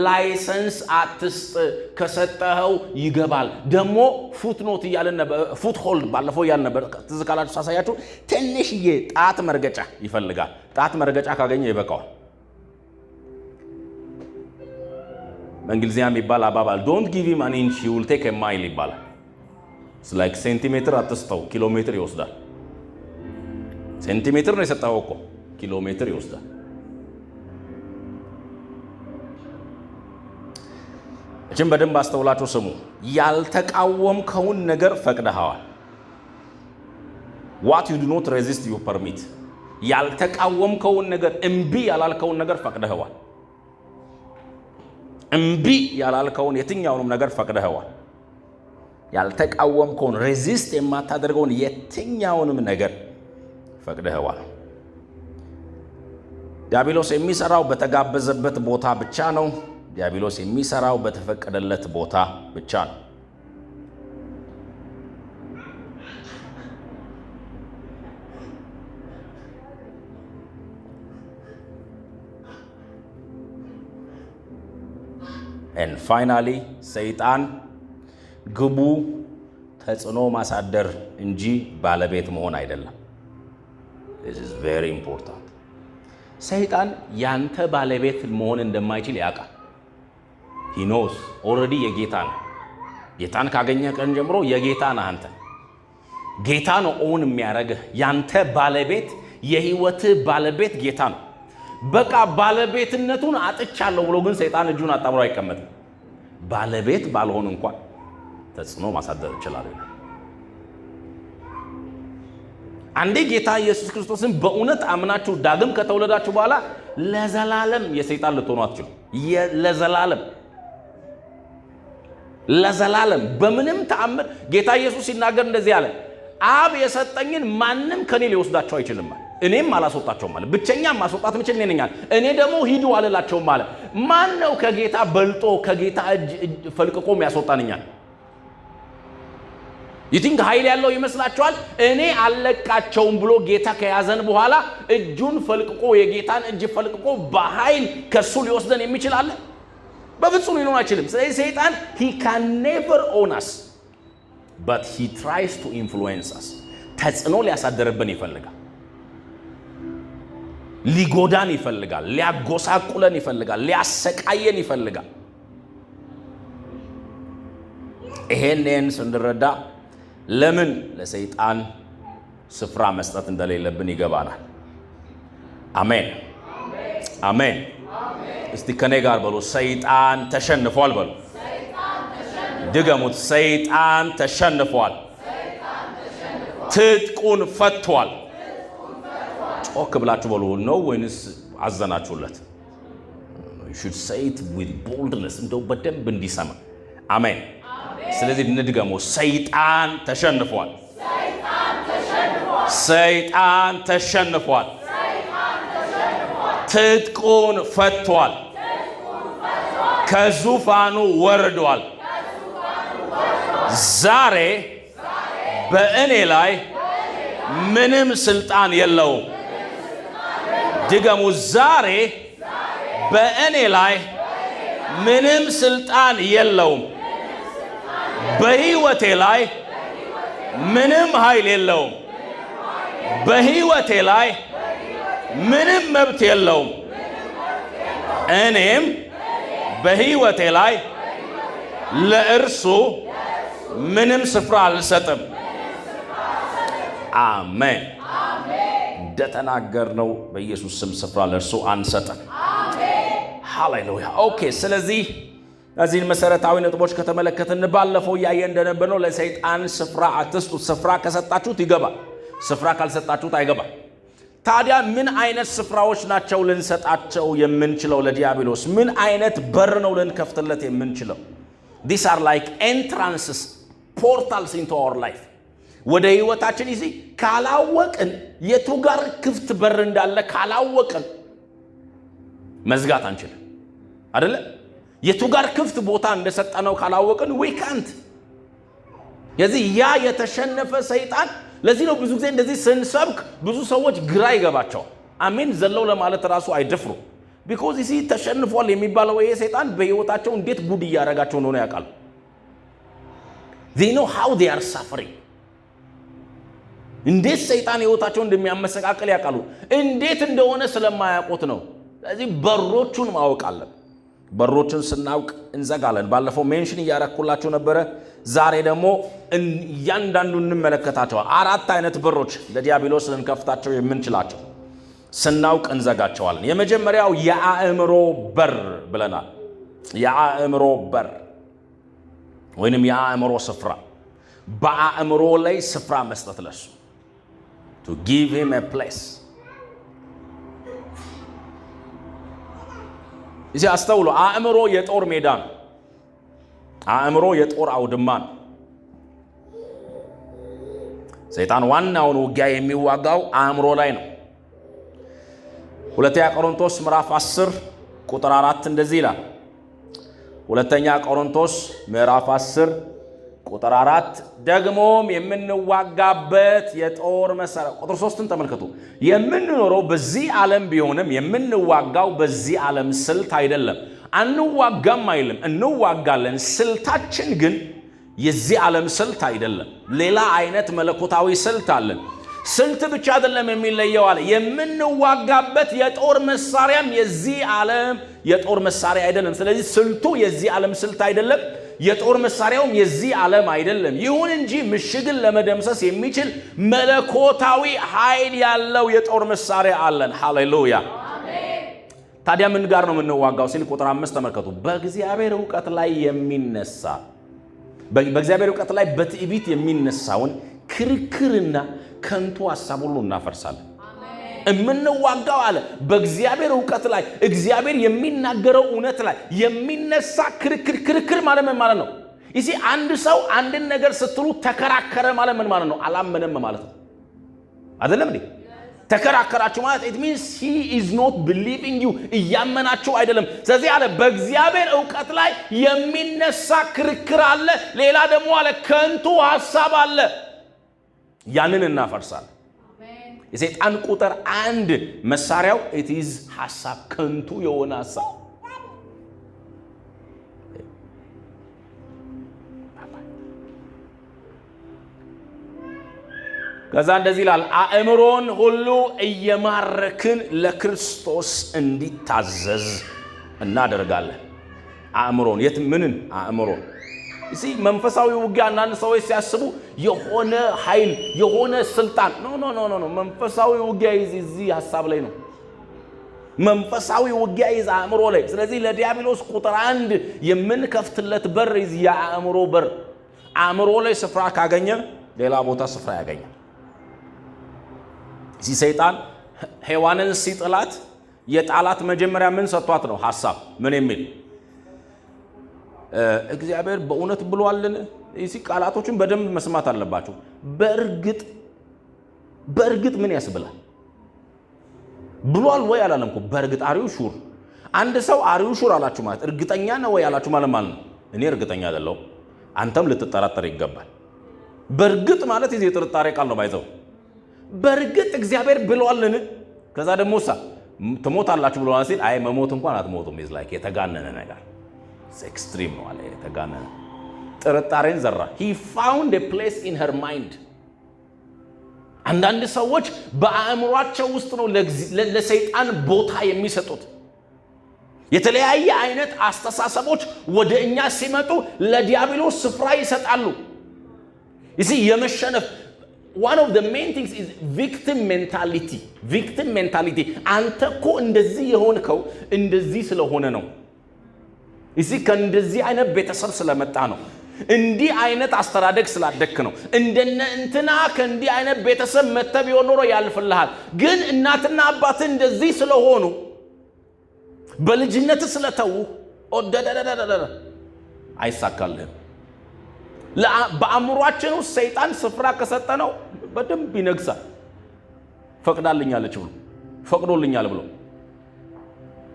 Speaker 1: ላይሰንስ አትስጥ። ከሰጠኸው ይገባል። ደግሞ ፉትኖት እያልን ነበር፣ ፉት ሆልድ ባለፈው እያልን ነበር። ትዝ ካላችሁ ሳሳያችሁ ትንሽዬ ጣት መርገጫ ይፈልጋል። ጣት መርገጫ ካገኘ ይበቃዋል። በእንግሊዝኛ የሚባል አባባል ዶንት ጊቭ ሂም አን ኢንች ሂ ዊል ቴክ ኤ ማይል ይባላል። ኢትስ ላይክ ሴንቲሜትር አትስጠው፣ ኪሎ ሜትር ይወስዳል። ሴንቲሜትር ነው የሰጠኸው እኮ ኪሎ ሜትር ይወስዳል። እቺን በደንብ አስተውላችሁ ስሙ። ያልተቃወምከውን ነገር ፈቅደኸዋል። what you do not resist you permit። ያልተቃወምከውን ነገር እምቢ ያላልከውን ነገር ፈቅደኸዋል። እምቢ ያላልከውን የትኛውንም ነገር ፈቅደኸዋል። ያልተቃወምከውን ሬዚስት የማታደርገውን የትኛውንም ነገር ፈቅደኸዋል። ዲያብሎስ የሚሰራው በተጋበዘበት ቦታ ብቻ ነው። ዲያብሎስ የሚሰራው በተፈቀደለት ቦታ ብቻ ነው። and finally ሰይጣን ግቡ ተጽዕኖ ማሳደር እንጂ ባለቤት መሆን አይደለም። this is very important። ሰይጣን ያንተ ባለቤት መሆን እንደማይችል ያውቃል። he knows already የጌታ ነው። ጌታን ካገኘ ቀን ጀምሮ የጌታ ነህ አንተ። ጌታ ነው ኦን የሚያደርግህ። ያንተ ባለቤት የህይወት ባለቤት ጌታ ነው። በቃ ባለቤትነቱን አጥቻለሁ ብሎ ግን ሰይጣን እጁን አጣምሮ አይቀመጥም። ባለቤት ባልሆን እንኳን ተጽዕኖ ማሳደር ይችላል። አንዴ ጌታ ኢየሱስ ክርስቶስን በእውነት አምናችሁ ዳግም ከተወለዳችሁ በኋላ ለዘላለም የሰይጣን ልትሆኑ አትችሉ። ለዘላለም በምንም ተአምር ጌታ ኢየሱስ ሲናገር እንደዚህ አለ፣ አብ የሰጠኝን ማንም ከኔ ሊወስዳቸው አይችልም ማለት እኔም አላስወጣቸውም ማለት ብቸኛም ማስወጣት ምችል ነኝ ነኛል። እኔ ደግሞ ሂዱ አልላቸውም ማለት ማን ነው ከጌታ በልጦ ከጌታ እጅ ፈልቅቆ የሚያስወጣንኛል? ይቲንክ ኃይል ያለው ይመስላችኋል? እኔ አለቃቸውም ብሎ ጌታ ከያዘን በኋላ እጁን ፈልቅቆ የጌታን እጅ ፈልቅቆ በኃይል ከሱ ሊወስደን የሚችል አለ? በፍጹም ሊሆን አይችልም። ስለዚህ ሰይጣን he can never own us but he tries to influence us። ተጽዕኖ ሊያሳደርብን ይፈልጋል። ሊጎዳን ይፈልጋል። ሊያጎሳቁለን ይፈልጋል። ሊያሰቃየን ይፈልጋል። ይሄንን ስንረዳ ለምን ለሰይጣን ስፍራ መስጠት እንደሌለብን ይገባናል። አሜን አሜን። እስቲ ከኔ ጋር በሉ ሰይጣን ተሸንፏል በሉ። ድገሙት። ሰይጣን ተሸንፏል። ትጥቁን ፈቷል። ጮክ ብላችሁ በሉ። ነው ወይንስ አዘናችሁለት? you should say it with boldness እንደው በደንብ እንዲሰማ። አሜን። ስለዚህ እንድገመው። ሰይጣን ተሸንፏል። ሰይጣን ተሸንፏል። ትጥቁን ፈቷል። ከዙፋኑ ወርዷል። ዛሬ በእኔ ላይ ምንም ስልጣን የለውም። ድገሙ። ዛሬ በእኔ ላይ ምንም ስልጣን የለውም። በህይወቴ ላይ ምንም ኃይል የለውም። በህይወቴ ላይ ምንም መብት የለውም። እኔም በህይወቴ ላይ ለእርሱ ምንም ስፍራ አልሰጥም። አሜን። እንደተናገርነው በኢየሱስ ስም ስፍራ ለእርሱ አንሰጥም። ሃሌሉያ። ኦኬ። ስለዚህ እዚህን መሰረታዊ ነጥቦች ከተመለከትን ባለፈው ያየ እንደነበረው ለሰይጣን ስፍራ አትስጡት። ስፍራ ከሰጣችሁት ይገባል፣ ስፍራ ካልሰጣችሁት አይገባም። ታዲያ ምን አይነት ስፍራዎች ናቸው ልንሰጣቸው የምንችለው ለዲያብሎስ? ምን አይነት በር ነው ልንከፍትለት የምንችለው? These are like entrances, portals into our life. ወደ ህይወታችን ይዚ ካላወቅን የቱ ጋር ክፍት በር እንዳለ ካላወቅን መዝጋት አንችልም አይደለ? የቱ ጋር ክፍት ቦታ እንደሰጠነው ካላወቅን we can't። የዚህ ያ የተሸነፈ ሰይጣን ለዚህ ነው ብዙ ጊዜ እንደዚህ ስንሰብክ ብዙ ሰዎች ግራ ይገባቸዋል። አሜን ዘለው ለማለት ራሱ አይደፍሩ። because ይሲ ተሸንፏል የሚባለው ይሄ ሰይጣን በህይወታቸው እንዴት ጉድ ያረጋቸው ነው ያውቃል። they know how they are suffering። እንዴት ሰይጣን ህይወታቸው እንደሚያመሰቃቀል ያውቃሉ። እንዴት እንደሆነ ስለማያውቁት ነው። ስለዚህ በሮቹን ማወቅ አለ። በሮቹን ስናውቅ እንዘጋለን። ባለፈው ሜንሽን ያረኩላችሁ ነበር። ዛሬ ደግሞ እያንዳንዱን እንመለከታቸዋለን። 4 አይነት በሮች ለዲያብሎስ ልንከፍታቸው የምንችላቸው ስናውቅ እንዘጋቸዋለን። የመጀመሪያው የአእምሮ በር ብለናል። የአእምሮ በር ወይንም የአእምሮ ስፍራ፣ በአእምሮ ላይ ስፍራ መስጠት ለሱ to give him a place። እዚህ አስተውሉ። አእምሮ የጦር ሜዳ ነው። አእምሮ የጦር አውድማ ነው። ሰይጣን ዋናውን ውጊያ የሚዋጋው አእምሮ ላይ ነው። ሁለተኛ ቆሮንቶስ ምዕራፍ 10 ቁጥር 4 እንደዚህ ይላል። ሁለተኛ ቆሮንቶስ ምዕራፍ 10 ቁጥር 4 ደግሞም የምንዋጋበት የጦር መሳሪያ። ቁጥር 3ን ተመልከቱ። የምንኖረው በዚህ ዓለም ቢሆንም የምንዋጋው በዚህ ዓለም ስልት አይደለም። አንዋጋም አይልም፣ እንዋጋለን። ስልታችን ግን የዚህ ዓለም ስልት አይደለም። ሌላ አይነት መለኮታዊ ስልት አለን። ስልት ብቻ አይደለም የሚለየው አለ። የምንዋጋበት የጦር መሳሪያም የዚህ ዓለም የጦር መሳሪያ አይደለም። ስለዚህ ስልቱ የዚህ ዓለም ስልት አይደለም፣ የጦር መሳሪያውም የዚህ ዓለም አይደለም። ይሁን እንጂ ምሽግን ለመደምሰስ የሚችል መለኮታዊ ኃይል ያለው የጦር መሳሪያ አለን። ሃሌሉያ። ታዲያ ምን ጋር ነው የምንዋጋው ሲል ቁጥር 5 ተመልከቱ። በእግዚአብሔር ዕውቀት ላይ የሚነሳ በእግዚአብሔር ዕውቀት ላይ በትዕቢት የሚነሳውን ክርክርና ከንቱ ሐሳብ ሁሉ እናፈርሳለን። የምንዋጋው አለ በእግዚአብሔር ዕውቀት ላይ፣ እግዚአብሔር የሚናገረው እውነት ላይ የሚነሳ ክርክር ማለት ምን ማለት ነው? እሺ አንድ ሰው አንድን ነገር ስትሉ ተከራከረ ማለት ምን ማለት ነው? አላመነም ማለት ነው አይደለም እንዴ? ተከራከራችሁ ማለት it means he is not believing you፣ እያመናችሁ አይደለም። ስለዚህ አለ በእግዚአብሔር ዕውቀት ላይ የሚነሳ ክርክር አለ። ሌላ ደግሞ አለ ከንቱ ሐሳብ አለ። ያንን እናፈርሳለን። የሰይጣን ቁጥር 1 መሳሪያው it is ሐሳብ፣ ከንቱ የሆነ ሐሳብ። ከዛ እንደዚህ ይላል፣ አእምሮን ሁሉ እየማረክን ለክርስቶስ እንዲታዘዝ እናደርጋለን። አእምሮን ምንን? አእምሮን። እሺ መንፈሳዊ ውጊያ አንዳንድ ሰዎች ሲያስቡ የሆነ ኃይል የሆነ ስልጣን ኖ መንፈሳዊ ውጊያ እዚህ ሐሳብ ላይ ነው። መንፈሳዊ ውጊያ አእምሮ ላይ። ስለዚህ ለዲያብሎስ ቁጥር 1 የምንከፍትለት በር የአእምሮ በር። አእምሮ ላይ ስፍራ ካገኘ ሌላ ቦታ ስፍራ ያገኛል። እዚህ ሰይጣን ሔዋንን ሲጥላት የጣላት መጀመሪያ ምን ሰጥቷት ነው? ሐሳብ። ምን የሚል? እግዚአብሔር በእውነት ብሏልን? እዚህ ቃላቶችን በደንብ መስማት አለባችሁ። በእርግጥ ምን ያስብላል? ብሏል ወይ አላለም እኮ። በእርግጥ አሪው ሹር። አንድ ሰው አሪው ሹር አላችሁ ማለት እርግጠኛ ነው ወይ አላችሁ ማለት ነው። እኔ እርግጠኛ አይደለሁም፣ አንተም ልትጠራጠር ይገባል። በእርግጥ ማለት የዚህ ጥርጣሬ ቃል ነው ባይዘው። በእርግጥ እግዚአብሔር ብሏልን? ከዛ ደግሞ ትሞታላችሁ ብሏል ሲል አይ መሞት እንኳን አትሞቱም። is like የተጋነነ ነገር ኤክስትሪም ነው አለ። የተጋነነ ጥርጣሬን ዘራ። he found a place in her mind። አንዳንድ ሰዎች በአእምሯቸው ውስጥ ነው ለሰይጣን ቦታ የሚሰጡት። የተለያየ አይነት አስተሳሰቦች ወደ እኛ ሲመጡ ለዲያብሎስ ስፍራ ይሰጣሉ። እዚህ የመሸነፍ one of the main things is victim mentality። አንተ እኮ እንደዚህ የሆንከው እንደዚህ ስለሆነ ነው። እዚህ ከእንደዚህ አይነት ቤተሰብ ስለመጣ ነው። እንዲህ አይነት አስተዳደግ ስላደክ ነው። እንደነ እንትና ከእንዲህ አይነት ቤተሰብ መተብ ቢሆን ያልፍልሃል። ግን እናትና አባት እንደዚህ ስለሆኑ በልጅነት ስለተው አይሳካልህም። በአእምሯችን ውስጥ ሰይጣን ስፍራ ከሰጠነው በደንብ ይነግሳል። ፈቅዳልኛለች ብሎ ፈቅዶልኛል ብሎ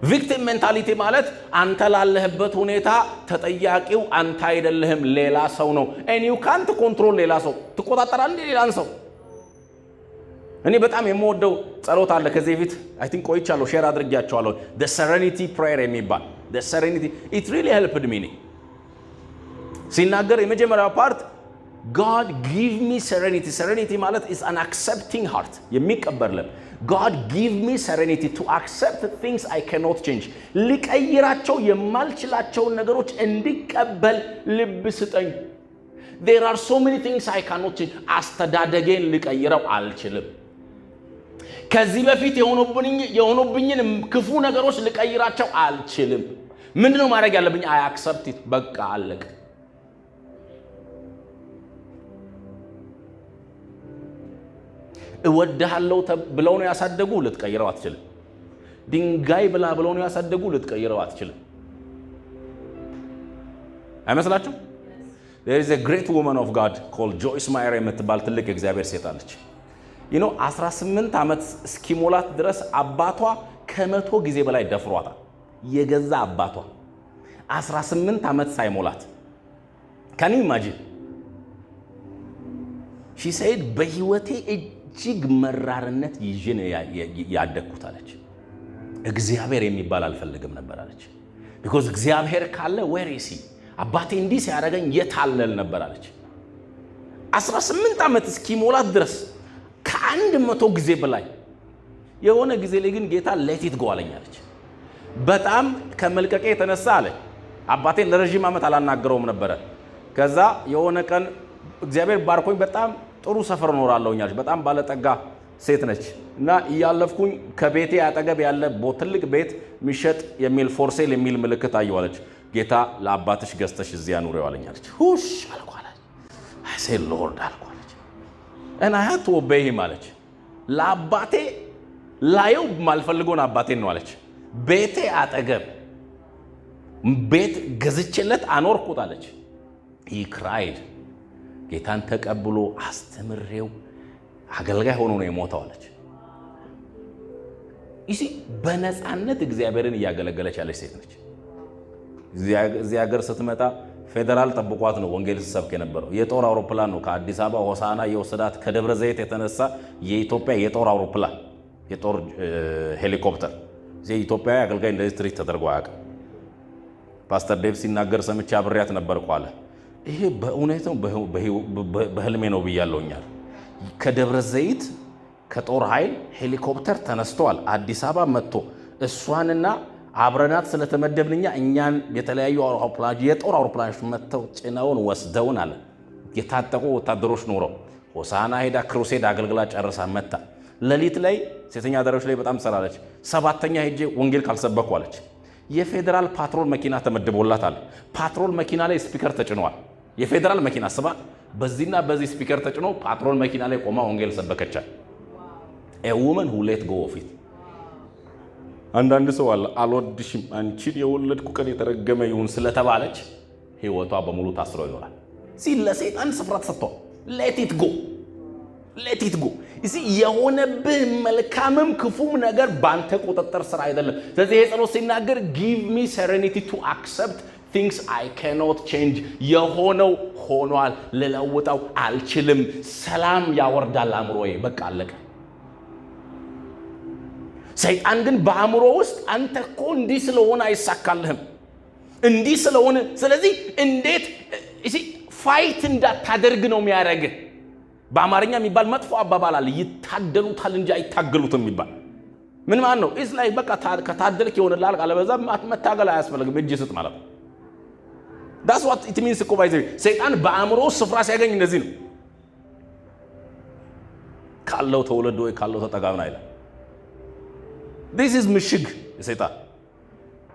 Speaker 1: ቪክቲም ሜንታሊቲ ማለት አንተ ላለህበት ሁኔታ ተጠያቂው አንተ አይደለህም፣ ሌላ ሰው ነው። and you can't control ሌላ ሰው ትቆጣጠራለህ ሌላን ሰው። እኔ በጣም የምወደው ጸሎት አለ። ከዚህ በፊት አይ ቲንክ ቆይቻለሁ ሼር አድርጌያቸዋለሁ። the serenity prayer የሚባል the serenity it really helped me ሲናገር የመጀመሪያው ፓርት God give me serenity. Serenity ማለት is an accepting heart. የሚቀበል ልብ. God give me serenity to accept things I cannot change. ሊቀይራቸው የማልችላቸውን ነገሮች እንዲቀበል ልብ ስጠኝ። There are so many things I cannot change. አስተዳደጌን ሊቀይረው አልችልም። ከዚህ በፊት የሆኑብኝን ክፉ ነገሮች ሊቀይራቸው አልችልም። ምንድነው ማድረግ ያለብኝ? I accept it. በቃ አለቀ። እወድሃለሁ ብለው ነው ያሳደጉ፣ ልትቀይረው አትችልም። ድንጋይ ብለው ነው ያሳደጉ፣ ልትቀይረው አትችልም። አይመስላችሁ? There is a great woman of God called Joyce Meyer የምትባል ትልቅ የእግዚአብሔር ሴት አለች። 18 ዓመት እስኪሞላት ድረስ አባቷ ከመቶ ጊዜ በላይ ደፍሯታል። የገዛ አባቷ 18 ዓመት ሳይሞላት can you imagine? she said በህይወቴ እጅግ መራርነት ይዤ ነው ያደግኩት አለች። እግዚአብሔር የሚባል አልፈልግም ነበር አለች። because እግዚአብሔር ካለ where is he? አባቴ እንዲህ ሲያደርገኝ የታለል ነበር አለች። 18 ዓመት እስኪሞላት ድረስ ከ100 ጊዜ በላይ የሆነ ጊዜ ላይ ግን ጌታ let it go አለኝ አለች። በጣም ከመልቀቄ የተነሳ አለ አባቴን ለረጅም ዓመት አላናገረውም ነበር። ከዛ የሆነ ቀን እግዚአብሔር ባርኮኝ በጣም ጥሩ ሰፈር ኖራለሁኝ አለች። በጣም ባለጠጋ ሴት ነች እና እያለፍኩኝ ከቤቴ አጠገብ ያለ ትልቅ ቤት ሚሸጥ የሚል ፎር ሴል የሚል ምልክት አየዋለች። ጌታ ለአባትሽ ገዝተሽ እዚያ ኑሪው አለኝ አለች። ሁሽ አልኳለች። I say Lord አልኳለች። and I had to obey him አለች። ለአባቴ ላየው ማልፈልጎን አባቴን ነው አለች። ቤቴ አጠገብ ቤት ገዝቼለት አኖርኩት አለች። he cried ጌታን ተቀብሎ አስተምሬው አገልጋይ ሆኖ ነው የሞተው አለች። እሺ በነፃነት እግዚአብሔርን እያገለገለች ያለች ሴት ነች። እዚያ ሀገር ስትመጣ ፌደራል ጠብቋት ነው ወንጌል ሲሰብክ የነበረው። የጦር አውሮፕላን ነው ከአዲስ አበባ ሆሳና የወሰዳት። ከደብረ ዘይት የተነሳ የኢትዮጵያ የጦር አውሮፕላን የጦር ሄሊኮፕተር የኢትዮጵያዊ አገልጋይ እንደዚህ ትሪት ተደርጎ አያውቅም። ፓስተር ዴቭ ሲናገር ሰምቼ አብሬያት ነበርኩ አለ። ይሄ በእውነት ነው በህልሜ ነው ብያለሁኛል። ከደብረ ዘይት ከጦር ኃይል ሄሊኮፕተር ተነስቷል አዲስ አበባ መጥቶ እሷንና አብረናት ስለተመደብንኛ እኛን የተለያዩ አውሮፕላኖች የጦር አውሮፕላኖች መጥተው ጭነውን ወስደውን አለ። የታጠቁ ወታደሮች ኖረው ሆሳና ሄዳ ክሩሴድ አገልግላ ጨርሳ መጣ። ለሊት ላይ ሴተኛ አዳሪዎች ላይ በጣም ሰራለች። 7ኛ ሄጄ ወንጌል ካልሰበኩ አለች። የፌደራል ፓትሮል መኪና ተመድቦላታል። ፓትሮል መኪና ላይ ስፒከር ተጭኗል። የፌደራል መኪና ስባ በዚህና በዚህ ስፒከር ተጭኖ ፓትሮል መኪና ላይ ቆማ ወንጌል ሰበከቻል። a woman who let go of it። አንዳንድ ሰው አለ አልወድሽም አንቺን የወለድኩ ቀን የተረገመ ይሁን ስለተባለች ህይወቷ በሙሉ ታስሮ ይኖራል። ለሰይጣን ስፍራ ተሰጥቷል። let it go let it go። የሆነብህ መልካምም ክፉም ነገር ባንተ ቁጥጥር ስራ አይደለም። ስለዚህ የጸሎት ሲናገር give me serenity to accept things I cannot change። የሆነው ሆኗል፣ ልለውጠው አልችልም። ሰላም ያወርዳል አእምሮዬ። በቃ አለቀ። ሰይጣን ግን በአእምሮ ውስጥ አንተ እኮ እንዲህ ስለሆነ አይሳካልህም እንዲህ ስለሆነ ስለዚህ እንዴት ፋይት እንዳታደርግ ነው የሚያደርግህ። በአማርኛ የሚባል መጥፎ አባባል አለ፣ ይታደሉታል እንጂ አይታገሉትም የሚባል። ምን ማለት ነው? ኢዝ ላይ በቃ ከታደልክ ይሆንልሃል፣ አለበዛ መታገል አያስፈልግም፣ እጅ ስጥ ማለት ነው። that's what it means እኮ ባይዘ ሰይጣን በአእምሮ ስፍራ ሲያገኝ እንደዚህ ነው። ካለው ተወለደ ወይ ካለው ተጠጋና አይደል? this is ምሽግ ሰይጣን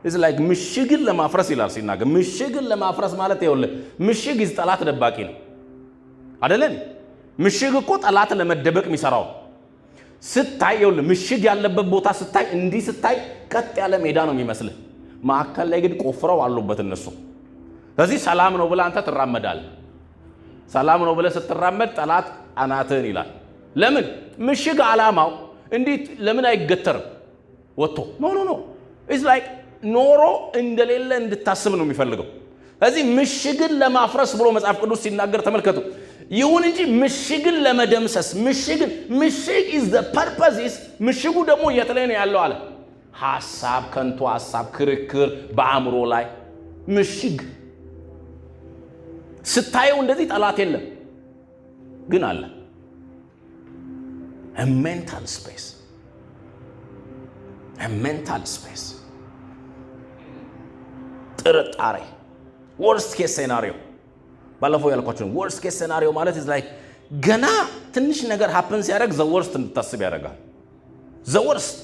Speaker 1: is like ምሽግን ለማፍረስ ይላል ሲናገር ምሽግን ለማፍረስ ማለት ይኸውልህ ምሽግ ጠላት ደባቂ ነው አይደለም ምሽግ እኮ ጠላት ለመደበቅ የሚሰራው ስታይ ይኸውልህ ምሽግ ያለበት ቦታ ስታይ እንዲህ ስታይ ቀጥ ያለ ሜዳ ነው የሚመስልህ ማዕከል ላይ ግን ቆፍረው አሉበት እነሱ ስለዚህ ሰላም ነው ብለህ አንተ ትራመዳለህ ሰላም ነው ብለህ ስትራመድ ጠላት አናትህን ይላል ለምን ምሽግ ዓላማው እንዴት ለምን አይገተርም ወጥቶ ኖ it's like ኖሮ እንደሌለ እንድታስብ ነው የሚፈልገው ስለዚህ ምሽግን ለማፍረስ ብሎ መጽሐፍ ቅዱስ ሲናገር ተመልከቱ ይሁን እንጂ ምሽግን ለመደምሰስ ምሽግ is the purpose is ምሽጉ ደግሞ የትላይ ነው ያለው አለ ሐሳብ ከንቱ ሐሳብ ክርክር በአእምሮ ላይ ምሽግ ስታየው እንደዚህ ጠላት የለም ግን አለ a mental space ጥርጣሬ worst case scenario ባለፈው ያልኳችሁ worst case scenario ማለት is like ገና ትንሽ ነገር happens ያደርግ the worst እንድታስብ ያደርጋል the worst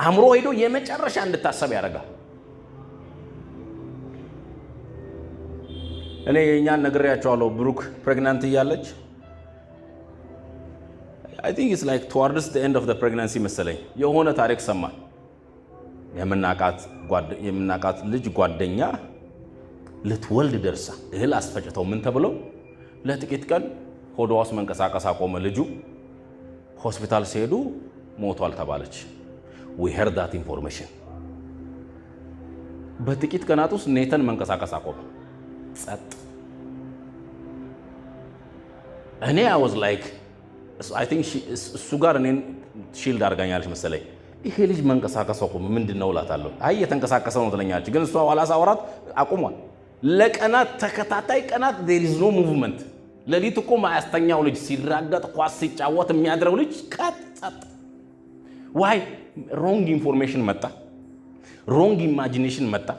Speaker 1: አእምሮ ሄዶ የመጨረሻ እንድታስብ ያደርጋል እኔ የኛን ነግሬያቸዋለሁ ብሩክ pregnant እያለች I think it's like towards the end of the pregnancy መሰለኝ የሆነ ታሪክ ሰማን የምናቃት ልጅ ጓደኛ ልትወልድ ደርሳ እህል አስፈጭተው ምን ተብለው ለጥቂት ቀን ሆዷ ውስጥ መንቀሳቀስ አቆመ ልጁ ሆስፒታል ሲሄዱ ሞቷል ተባለች we heard that information በጥቂት ቀናት ውስጥ ኔተን መንቀሳቀስ አቆመ ጸጥ እኔ I was like I think እሱ ጋር እኔን ሺልድ አድርጋኛለች መሰለኝ ይሄ ልጅ መንቀሳቀስ አቆመ ምንድነው እላታለሁ አይ የተንቀሳቀሰው ነው ትለኛለች ግን እሷ ዋላሳወራት አቆሟል ለቀናት ተከታታይ ቀናት there is no movement ለሊት እኮ ማያስተኛው ልጅ ሲራገጥ ኳስ ሲጫወት የሚያድረው ልጅ ቀጥ why wrong information መጣ wrong imagination መጣ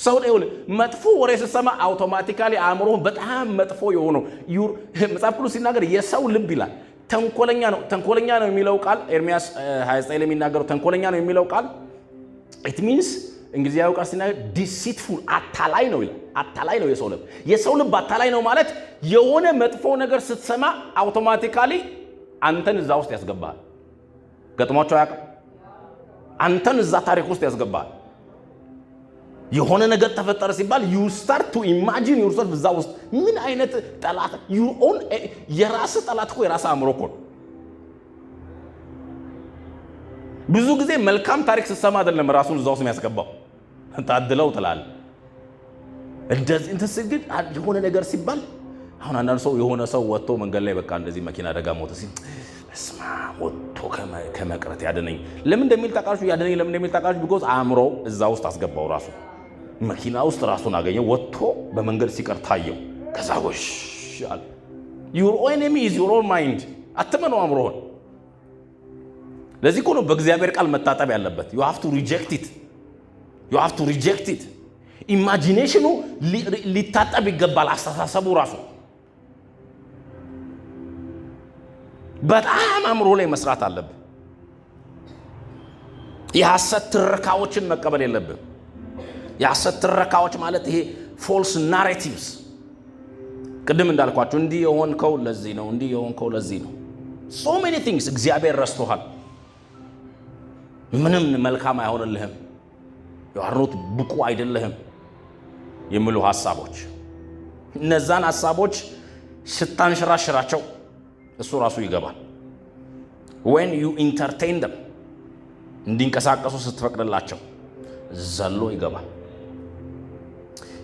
Speaker 1: ሰው ላይ መጥፎ ወሬ ሲሰማ አውቶማቲካሊ አእምሮ በጣም መጥፎ የሆነው መጽሐፍ ቅዱስ ሲናገር የሰው ልብ ይላል ተንኮለኛ ነው የሚለው ቃል ኤርሚያስ 29 ላይ የሚናገረው ተንኮለኛ ነው የሚለው ቃል it means እንግሊዝኛው ቃል ሲናገር deceitful አታላይ ነው ይላል አታላይ ነው የሰው ልብ አታላይ ነው ማለት የሆነ መጥፎ ነገር ስትሰማ አውቶማቲካሊ አንተን እዛ ውስጥ ያስገባል ገጥሟቸው ያውቃል አንተን እዛ ታሪክ ውስጥ ያስገባል የሆነ ነገር ተፈጠረ ሲባል you start to imagine yourself እዛ ውስጥ ምን አይነት ጠላት you own የራስ ጠላት እኮ የራስ አእምሮ እኮ ብዙ ጊዜ መልካም ታሪክ ስትሰማ አይደለም ራሱን እዛ ውስጥ የሚያስገባው ታድለው ትላለህ እንደዚህ እንትን የሆነ ነገር ሲባል አሁን አንዳንድ ሰው የሆነ ሰው ወጥቶ መንገድ ላይ በቃ እንደዚህ መኪና አደጋ ሞተ ሲል እስማ ወጥቶ ከመቅረት ያደነኝ ለምን እንደሚል ታውቃችሁ ያደነኝ ለምን እንደሚል ታውቃችሁ because አእምሮ እዛ ውስጥ አስገባው ራሱ መኪና ውስጥ ራሱን አገኘው ወጥቶ በመንገድ ሲቀር ታየው ከዛ ወሽ አለ your enemy is your own mind አትመነው አእምሮህን ለዚህ እኮ ነው በእግዚአብሔር ቃል መታጠብ ያለበት you have to reject it ኢማጂኔሽኑ ሊታጠብ ይገባል አስተሳሰቡ ራሱ በጣም አእምሮ ላይ መስራት አለብህ የሐሰት ትረካዎችን መቀበል የለብህ የሐሰት ትረካዎች ማለት ይሄ false narratives ቅድም እንዳልኳችሁ እንዲህ የሆንከው ለዚህ ነው እንዲህ የሆንከው ለዚህ ነው so many things እግዚአብሔር ረስቶሃል ምንም መልካም አይሆንልህም ያርኖት ብቁ አይደለህም የሚሉ ሐሳቦች እነዛን ሐሳቦች ስታንሽራሽራቸው እሱ ራሱ ይገባል when you entertain them እንዲንቀሳቀሱ ስትፈቅድላቸው ዘሎ ይገባል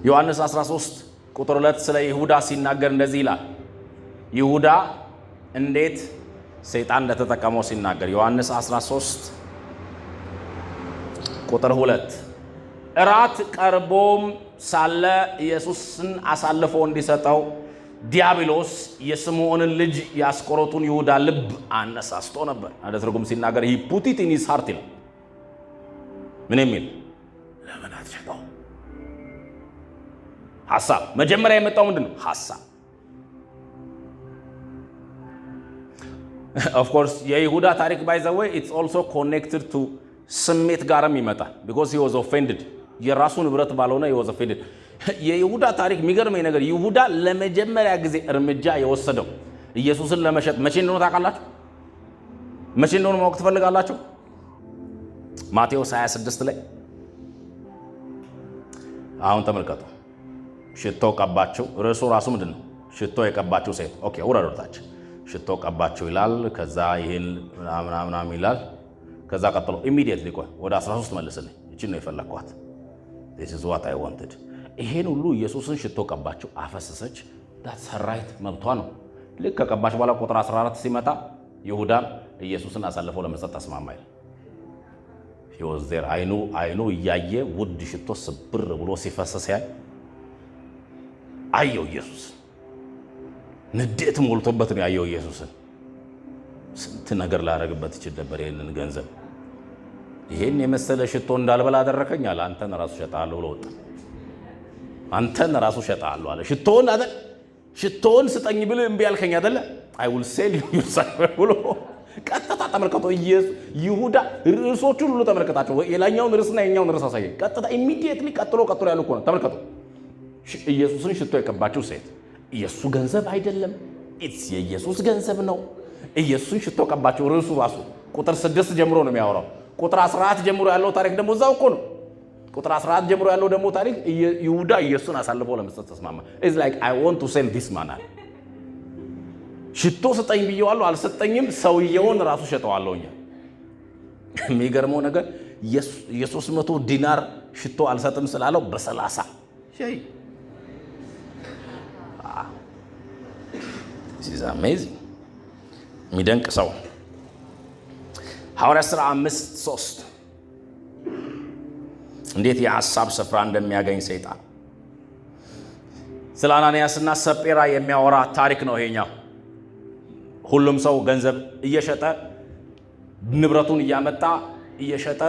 Speaker 1: ዮሐንስ 13 ቁጥር 2 ስለ ይሁዳ ሲናገር እንደዚህ ይላል ይሁዳ እንዴት ሰይጣን እንደተጠቀመው ሲናገር ዮሐንስ 13 ቁጥር 2 እራት ቀርቦም ሳለ ኢየሱስን አሳልፎ እንዲሰጠው ዲያብሎስ የስምዖንን ልጅ ያስቆሮቱን ይሁዳ ልብ አነሳስቶ ነበር አለ ትርጉም ሲናገር he put it in his heart ይላል ምን የሚል ለምን አትሸጠው ሐሳብ መጀመሪያ የመጣው ምንድነው ሐሳብ of course የይሁዳ ታሪክ by the way it's also connected to ስሜት ጋርም ይመጣል because he was offended የራሱ ንብረት ባልሆነ ዮሴፍ ሄደ። የይሁዳ ታሪክ የሚገርመኝ ነገር ይሁዳ ለመጀመሪያ ጊዜ እርምጃ የወሰደው ኢየሱስን ለመሸጥ መቼ እንደሆነ ታውቃላችሁ? መቼ እንደሆነ ማወቅ ትፈልጋላችሁ? ማቴዎስ 26 ላይ አሁን ተመልከቱ። ሽቶ ቀባቸው። ርዕሱ ራሱ ምንድን ነው? ሽቶ የቀባቸው ሴት። ኦኬ ወረዶታች ሽቶ ቀባቸው ይላል። ከዛ ይሄን ምናምን ይላል። ከዛ ቀጥሎ ኢሚዲየትሊ ቆይ ወደ 13 መልስልኝ። እቺን ነው የፈለኳት። this is what I wanted። ይሄን ሁሉ ኢየሱስን ሽቶ ቀባቸው፣ አፈሰሰች። that's her right መብቷ ነው። ልክ ከቀባች በኋላ ቁጥር 14 ሲመጣ ይሁዳ ኢየሱስን አሳልፈው ለመስጠት ተስማማ ይላል። he was there አይኑ እያየ ውድ ሽቶ ስብር ብሎ ሲፈሰስ ያይ አየው። ኢየሱስ ንዴት ሞልቶበት ነው ያየው። ኢየሱስን ስንት ነገር ላደርግበት ይችል ነበር ይሄንን ገንዘብ። ይሄን የመሰለ ሽቶ እንዳልበላ አደረከኝ አለ። አንተን ራሱ ሸጣለሁ ብሎ ወጣ። አንተን ራሱ ሸጣለሁ አለ። ሽቶን ስጠኝ ብል እምቢ አልከኝ አይደለ? I will sell you yourself ብሎ ቀጥታ ተመልከቱ። ይሁዳ ርዕሶቹን ሁሉ ተመልከታቸው። የላኛውን ርዕስና የኛውን ርዕስ አሳየኝ። ቀጥታ ኢሚዲየትሊ ቀጥሎ ያለው እኮ ነው። ተመልከቱ። ኢየሱስን ሽቶ የቀባችው ሴት ኢየሱስ ገንዘብ አይደለም፣ ኢትስ የኢየሱስ ገንዘብ ነው። ኢየሱስን ሽቶ ቀባችው። ርዕሱ ራሱ ቁጥር 6 ጀምሮ ነው የሚያወራው። ቁጥር 14 ጀምሮ ያለው ታሪክ ደግሞ እዛው እኮ ነው። ቁጥር 14 ጀምሮ ያለው ደግሞ ታሪክ ይሁዳ ኢየሱስን አሳልፎ ለመስጠት ተስማማ። ኢትስ ላይክ I want to sell this man። ሽቶ ስጠኝ ብየዋለሁ፣ አልሰጠኝም። ሰውየውን ራሱ ሸጠዋለሁኛ። የሚገርመው ነገር የ300 ዲናር ሽቶ አልሰጥም ስላለው በ30 ሸይ this is amazing። የሚደንቅ ሰው ሐዋርያት ሥራ 5:3 እንዴት የሐሳብ ስፍራ እንደሚያገኝ ሰይጣን ስለ አናንያስና ሰጴራ የሚያወራ ታሪክ ነው ይሄኛው። ሁሉም ሰው ገንዘብ እየሸጠ ንብረቱን እያመጣ እየሸጠ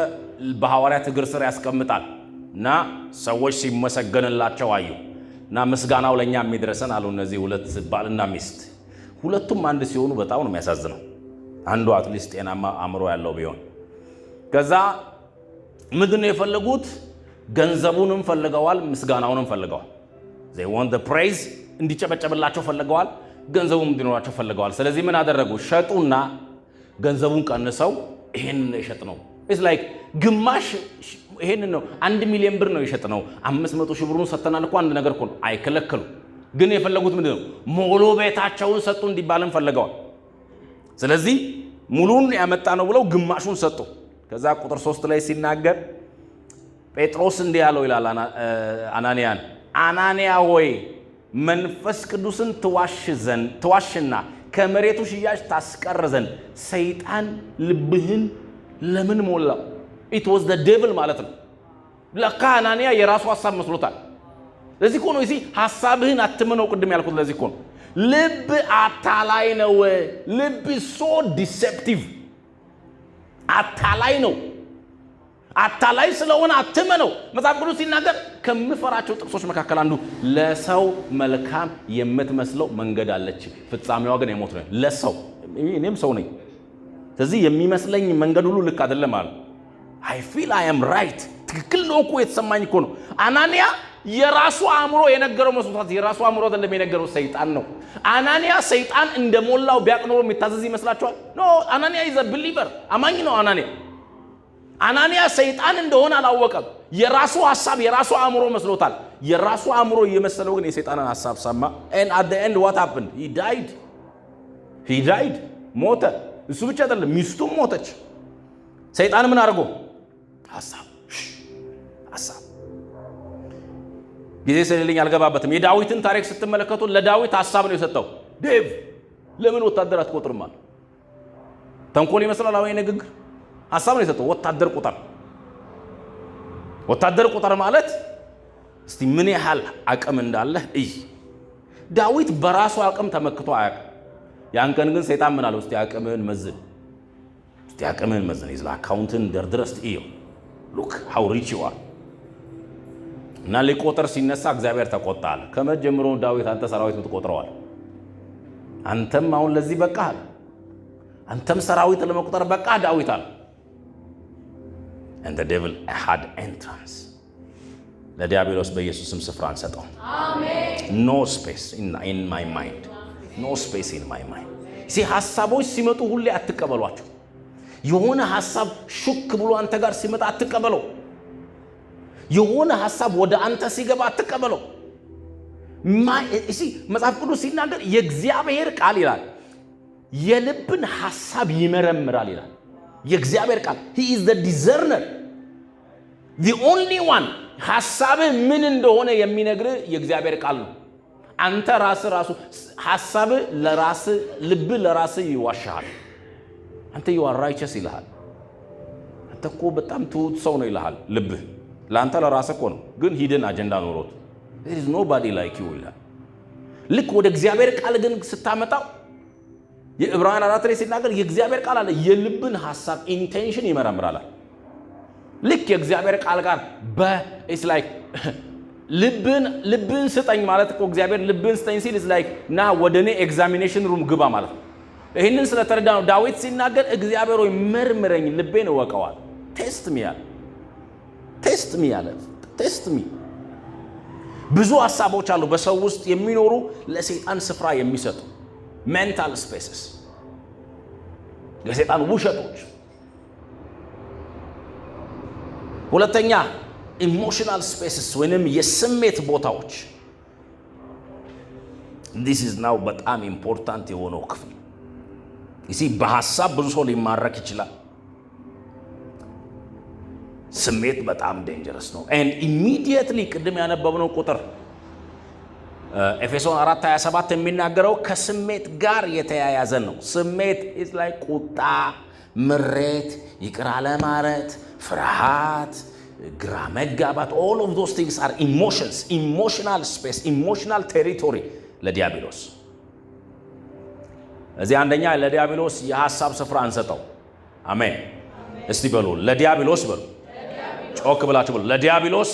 Speaker 1: በሐዋርያት እግር ስር ያስቀምጣል እና ሰዎች ሲመሰገንላቸው አዩ እና ምስጋናው ለኛ የሚደርሰን አሉ። እነዚህ ሁለት ባልና ሚስት ሁለቱም አንድ ሲሆኑ በጣም ነው የሚያሳዝነው። አንዱ አትሊስት ጤናማ አእምሮ ያለው ቢሆን ከዛ ምንድን ነው የፈለጉት? ገንዘቡንም ፈልገዋል፣ ምስጋናውንም ፈልገዋል። they want the praise እንዲጨበጨብላቸው ፈልገዋል፣ ገንዘቡም እንዲኖራቸው ፈልገዋል። ስለዚህ ምን አደረጉ? ሸጡና ገንዘቡን ቀንሰው ይሄን ነው የሸጥነው። it's like ግማሽ ይሄን ነው 1 ሚሊዮን ብር ነው የሸጥነው። 500 ሺህ ብሩን ሰጥተናል እኮ አንድ ነገር እኮ ነው። አይከለከሉ። ግን የፈለጉት ምንድን ነው? ሞሎ ቤታቸውን ሰጡ እንዲባልን ፈልገዋል። ስለዚህ ሙሉን ያመጣ ነው ብለው ግማሹን ሰጡ። ከዛ ቁጥር 3 ላይ ሲናገር ጴጥሮስ እንዲህ ያለው ይላል አናንያን፣ አናንያ ወይ መንፈስ ቅዱስን ትዋሽና ከመሬቱ ሽያጭ ታስቀር ዘንድ ሰይጣን ልብህን ለምን ሞላው? it was the devil ማለት ነው። ለካ አናንያ የራሱ ሐሳብ መስሎታል። ለዚህ እኮ ነው ሐሳብህን አትመነው ቅድም ያልኩት። ለዚህ እኮ ነው ልብ አታላይ ነው። ልብ so deceptive አታላይ ነው። አታላይ ስለሆነ አትመነው። መጽሐፍ ቅዱስ ሲናገር ከምፈራቸው ጥቅሶች መካከል አንዱ ለሰው መልካም የምትመስለው መንገድ አለች፣ ፍጻሜዋ ግን የሞት ነው። ለሰው እኔም ሰው ነኝ። ስለዚህ የሚመስለኝ መንገድ ሁሉ ልክ አይደለም አለ። I feel I am right። ትክክል ነው እኮ የተሰማኝ እኮ ነው። አናንያ የራሱ አእምሮ የነገረው መስዋዕት የራሱ አእምሮ አይደለም የነገረው ሰይጣን ነው። አናንያ ሰይጣን እንደሞላው ቢያቅኖር የሚታዘዝ ይመስላችኋል? ኖ አናንያ is a believer። አማኝ ነው አናንያ ሰይጣን እንደሆነ አላወቀም። የራሱ ሐሳብ የራሱ አእምሮ መስሎታል። የራሱ አእምሮ እየመሰለው ግን የሰይጣንን ሐሳብ ሰማ። and at the end what happened? he died ሞተ። እሱ ብቻ አይደለም ሚስቱም ሞተች። ሰይጣን ምን አድርጎ? ሐሳብ ጊዜ ስለሌለኝ አልገባበትም። የዳዊትን ታሪክ ስትመለከቱ ለዳዊት ሐሳብ ነው የሰጠው። ዴቭ ለምን ወታደር አትቆጥርም አለ። ተንኮል ይመስላል አሁን ንግግር። ሐሳብ ነው የሰጠው። ወታደር ቁጥር ማለት እስቲ ምን ያህል አቅም እንዳለህ እይ። ዳዊት በራሱ አቅም ተመክቶ አያውቅም። ያን ቀን ግን ሰይጣን ምን አለው? እስቲ አቅምህን መዝን ይዝላ አካውንትን ደርድረስ እዩ look how rich you are። እና ሊቆጥር ሲነሳ እግዚአብሔር ተቆጣለ። ከመጀመሩ ዳዊት አንተ ሰራዊት ምትቆጥረዋል፣ አንተም አሁን ለዚህ በቃህ፣ አንተም ሰራዊት ለመቆጠር በቃህ ዳዊት አለ። and the devil had entrance ለዲያብሎስ በኢየሱስም ስፍራ አንሰጠው። አሜን። no space in my mind. no space in my mind. ሐሳቦች ሲመጡ ሁሌ አትቀበሏቸው። የሆነ ሐሳብ ሹክ ብሎ አንተ ጋር ሲመጣ አትቀበለው። የሆነ ሐሳብ ወደ አንተ ሲገባ አትቀበለው። መጽሐፍ ቅዱስ ሲናገር የእግዚአብሔር ቃል ይላል የልብን ሐሳብ ይመረምራል ይላል። የእግዚአብሔር ቃል he is the discerner, the only one ሐሳብ ምን እንደሆነ የሚነግር የእግዚአብሔር ቃል ነው። አንተ ራስ ሐሳብ ለራስ ልብ ለራስ ይዋሻል። አንተ you are righteous ይልሃል። አንተ እኮ በጣም ትሁት ሰው ነው ይልሃል። ልብ ለአንተ ለራስ እኮ ነው፣ ግን ሂድን አጀንዳ ኖሮት there is nobody like you ይላል። ልክ ወደ እግዚአብሔር ቃል ግን ስታመጣው የዕብራውያን 4 ላይ ሲናገር የእግዚአብሔር ቃል አለ የልብን ሐሳብ ኢንቴንሽን ይመረምራል። ልክ የእግዚአብሔር ቃል ጋር it's like ልብን ስጠኝ ማለት እኮ እግዚአብሔር ልብን ስጠኝ ሲል is like ና ወደኔ ኤግዛሚኔሽን ሩም ግባ ማለት ነው። ይሄንን ስለተረዳ ነው ዳዊት ሲናገር እግዚአብሔር ሆይ መርምረኝ ልቤን እወቀዋል። ቴስት ሚ ብዙ ሐሳቦች አሉ በሰው ውስጥ የሚኖሩ ለሰይጣን ስፍራ የሚሰጡ mental spaces ለሰይጣን ውሸቶች። ሁለተኛ emotional spaces ወይንም የስሜት ቦታዎች። this is now በጣም important የሆነው ክፍል። በሐሳብ ብዙ ሰው ሊማረክ ይችላል። ስሜት በጣም ዴንጀረስ ነው። and immediately ቅድም ያነበብነው ቁጥር ኤፌሶን 4:27 የሚናገረው ከስሜት ጋር የተያያዘ ነው። ስሜት is like ቁጣ፣ ምሬት፣ ይቅር አለማለት፣ ፍርሃት፣ ግራ መጋባት all of those things are emotions, emotional space, emotional territory ለዲያብሎስ። እዚህ አንደኛ ለዲያብሎስ የሐሳብ ስፍራ አንሰጠው። አሜን። እስቲ በሉ ለዲያብሎስ በሉ ጮክ ብላችሁ በሉ ለዲያብሎስ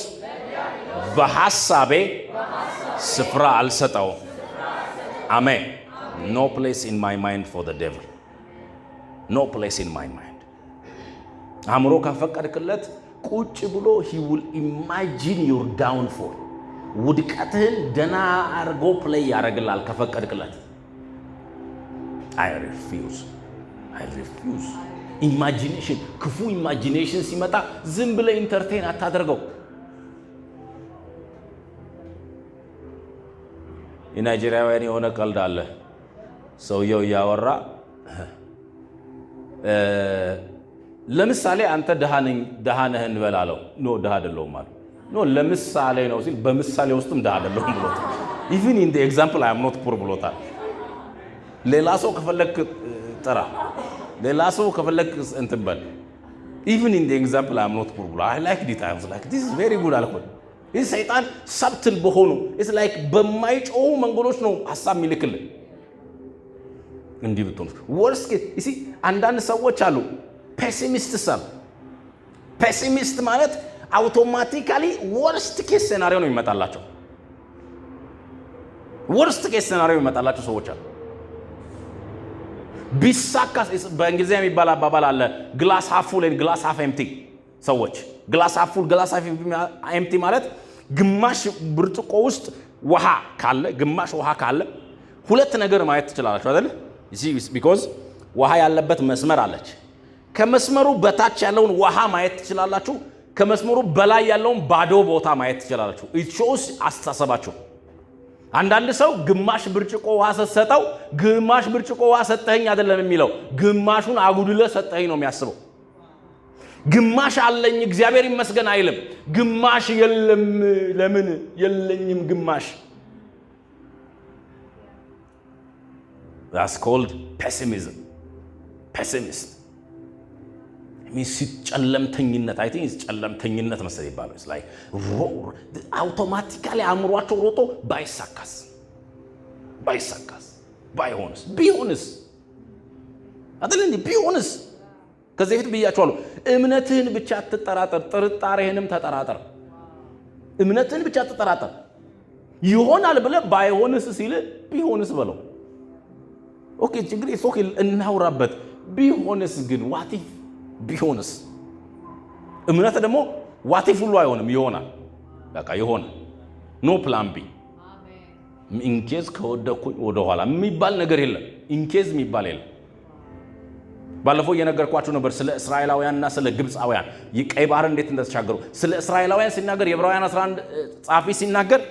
Speaker 1: በሐሳቤ ስፍራ አልሰጠው። አሜን። no place in my mind for the devil, no place in my mind። አእምሮ ከፈቀድክለት ቁጭ ብሎ he will imagine your downfall፣ ውድቀትህን ደና አርጎ ፕሌይ ያደርግላል ከፈቀድክለት። I refuse ኢማጂኔሽን፣ ክፉ ኢማጂኔሽን ሲመጣ ዝም ብለህ ኢንተርቴን አታደርገው። የናይጄሪያውያን የሆነ ቀልድ አለ። ሰውየው ያወራ ለምሳሌ አንተ ደሃ ነህ እንበላለው። ኖ ደሃ አይደለሁም ማለት ኖ ለምሳሌ ነው ሲል በምሳሌ ውስጥም ደሃ አይደለሁም ብሎታል። even in the example I am not poor ብሎታል። ሌላ ሰው ከፈለክ ጥራ፣ ሌላ ሰው ከፈለክ እንትን በል። even in the example I am not poor ብሎ I like it. I was like this is very good አልኩት። ይህ ሰይጣን ሰብትል በሆኑ it's like በማይጮሁ መንገዶች ነው ሐሳብ የሚልክልህ። እንዲህ ብትሆን worst case you see አንዳንድ ሰዎች አሉ ፔሲሚስት ማለት አውቶማቲካሊ worst case scenario ነው ይመጣላቸው። worst case scenario ይመጣላቸው ሰዎች አሉ። ቢሳካስ በእንግሊዝኛ የሚባል አባባል አለ glass half full and glass half empty። ሰዎች glass half full glass half empty ማለት ግማሽ ብርጭቆ ውስጥ ውሃ ካለ ግማሽ ውሃ ካለ ሁለት ነገር ማየት ትችላላችሁ አይደል? because ውሃ ያለበት መስመር አለች። ከመስመሩ በታች ያለውን ውሃ ማየት ትችላላችሁ፣ ከመስመሩ በላይ ያለውን ባዶ ቦታ ማየት ትችላላችሁ። it shows አስተሳሰባችሁ። አንዳንድ ሰው ግማሽ ብርጭቆ ውሃ ሰጠው፣ ግማሽ ብርጭቆ ውሃ ሰጠኝ አይደለም የሚለው፣ ግማሹን አጉድለ ሰጠኝ ነው የሚያስበው። ግማሽ አለኝ እግዚአብሔር ይመስገን አይልም። ግማሽ የለም ለምን የለኝም ግማሽ። that's called pessimism. pessimist means ጨለምተኝነት። I think it's ጨለምተኝነት መሰለኝ ይባላል። it's like automatically አእምሯቸው ሮጦ ባይሳካስ ቢሆንስ አይደል እንዴ ቢሆንስ። ከዚህ በፊት ብያችኋለሁ እምነትህን ብቻ አትጠራጠር፣ ጥርጣሬህንም ተጠራጠር። እምነትህን ብቻ አትጠራጠር። ይሆናል ብለህ ባይሆንስ ሲል ቢሆንስ በለው። ኦኬ ችግር ኦኬ እናውራበት። ቢሆንስ ግን what if ቢሆንስ። እምነት ደግሞ what if ሁሉ አይሆንም ይሆናል። በቃ የሆነ ኖ ፕላን ቢ ኢንኬዝ ከወደኩኝ ወደ ኋላ የሚባል ነገር የለም። ኢንኬዝ የሚባል የለም። ባለፈው እየነገርኳችሁ ነበር ስለ እስራኤላውያንና ስለ ግብፃውያን ቀይ ባህር እንዴት እንደተሻገሩ። ስለ እስራኤላውያን ሲናገር የዕብራውያን 11 ጻፊ ሲናገር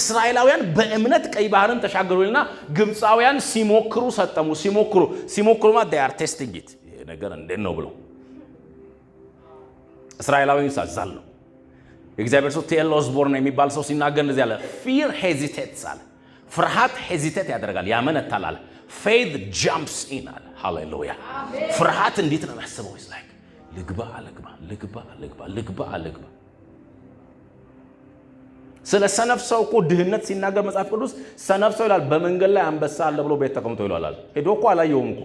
Speaker 1: እስራኤላውያን በእምነት ቀይ ባህርን ተሻገሩና ግብፃውያን ሲሞክሩ ሰጠሙ። ሲሞክሩ ማለት they are testing it ይሄ ነገር እንዴት ነው ብለው እስራኤላውያን ይሳዛሉ። የእግዚአብሔር ሰው ቴል ኦስቦርን የሚባል ሰው ሲናገር እንደዚህ ያለ fear hesitates አለ። ፍርሃት ሄዚቴት ያደርጋል፣ ያመነታል አለ። faith jumps in አለ። ሃሌሉያ። ፍርሃት እንዴት ነው የሚያስበው? is like ልግባ። ስለ ሰነፍ ሰው እኮ ድህነት ሲናገር መጽሐፍ ቅዱስ ሰነፍ ሰው ይላል በመንገድ ላይ አንበሳ አለ ብሎ ቤት ተቀምጦ ይላል። ሄዶ እኮ አላየውም እኮ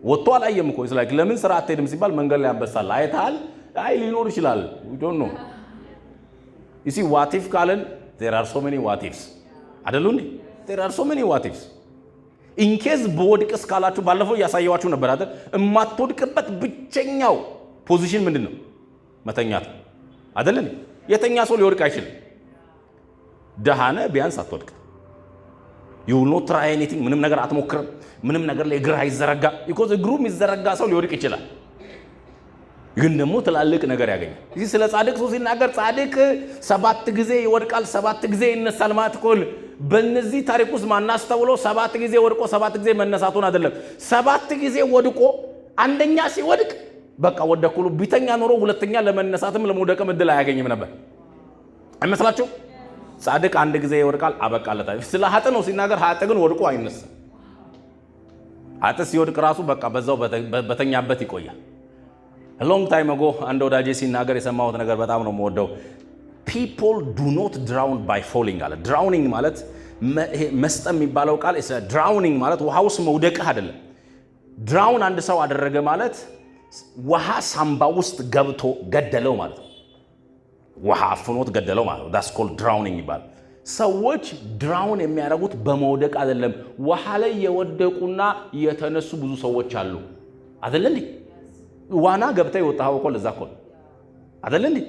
Speaker 1: ወጥቶ አላየም እኮ is like ለምን ስራ አትሄድም ሲባል መንገድ ላይ አንበሳ አለ አይተሃል? አይ ሊኖር ይችላል። we don't know you see what if ካለን there are so many what ifs አይደሉ እንዴ? there are so many what ifs in case በወድቅስ ካላችሁ ባለፈው ያሳየዋችሁ ነበር አይደል? እማትወድቅበት ብቸኛው ፖዚሽን ምንድነው? መተኛት አይደል እንዴ? የተኛ ሰው ሊወድቅ አይችልም። ደሃነ ቢያንስ አትወድቅ። you will not try anything ምንም ነገር አትሞክርም። ምንም ነገር ላይ እግር አይዘረጋ because እግሩ የሚዘረጋ ሰው ሊወድቅ ይችላል። ግን ደግሞ ትላልቅ ነገር ያገኛል። እዚህ ስለ ጻድቅ ሰው ሲናገር ጻድቅ 7 ጊዜ ይወድቃል 7 ጊዜ ይነሳል ማለት እኮ በእነዚህ ታሪክ ውስጥ ማናስተውለው 7 ጊዜ ወድቆ 7 ጊዜ መነሳቱን አይደለም። 7 ጊዜ ወድቆ አንደኛ ሲወድቅ በቃ ወደኩሉ ቢተኛ ኖሮ ሁለተኛ ለመነሳትም ለመውደቅም እድል አያገኝም ነበር። አይመስላችሁ? ጻድቅ አንድ ጊዜ ይወድቃል አበቃለታ። ስለ ኃጥ ነው ሲናገር ኃጥ ግን ወድቆ አይነሳም። ኃጥ ሲወድቅ ራሱ በቃ በዛው በተኛበት ይቆያል። a long time ago አንድ ወዳጄ ሲናገር የሰማሁት ነገር በጣም ነው የምወደው። people do not drown by falling አለ። drowning ማለት መስጠም የሚባለው ቃል drowning ማለት ውሃ ውስጥ መውደቅህ አይደለም። drown አንድ ሰው አደረገ ማለት ውሃ ሳምባ ውስጥ ገብቶ ገደለው ማለት ነው። ውሃ አፍኖት ገደለው ማለት ነው። that's called drowning ይባላል። ሰዎች drown የሚያደርጉት በመውደቅ አይደለም። ውሃ ላይ የወደቁና የተነሱ ብዙ ሰዎች አሉ አይደል እንዴ? ዋና ገብታ ይወጣው እኮ ለዛ እኮ አይደል እንዴ?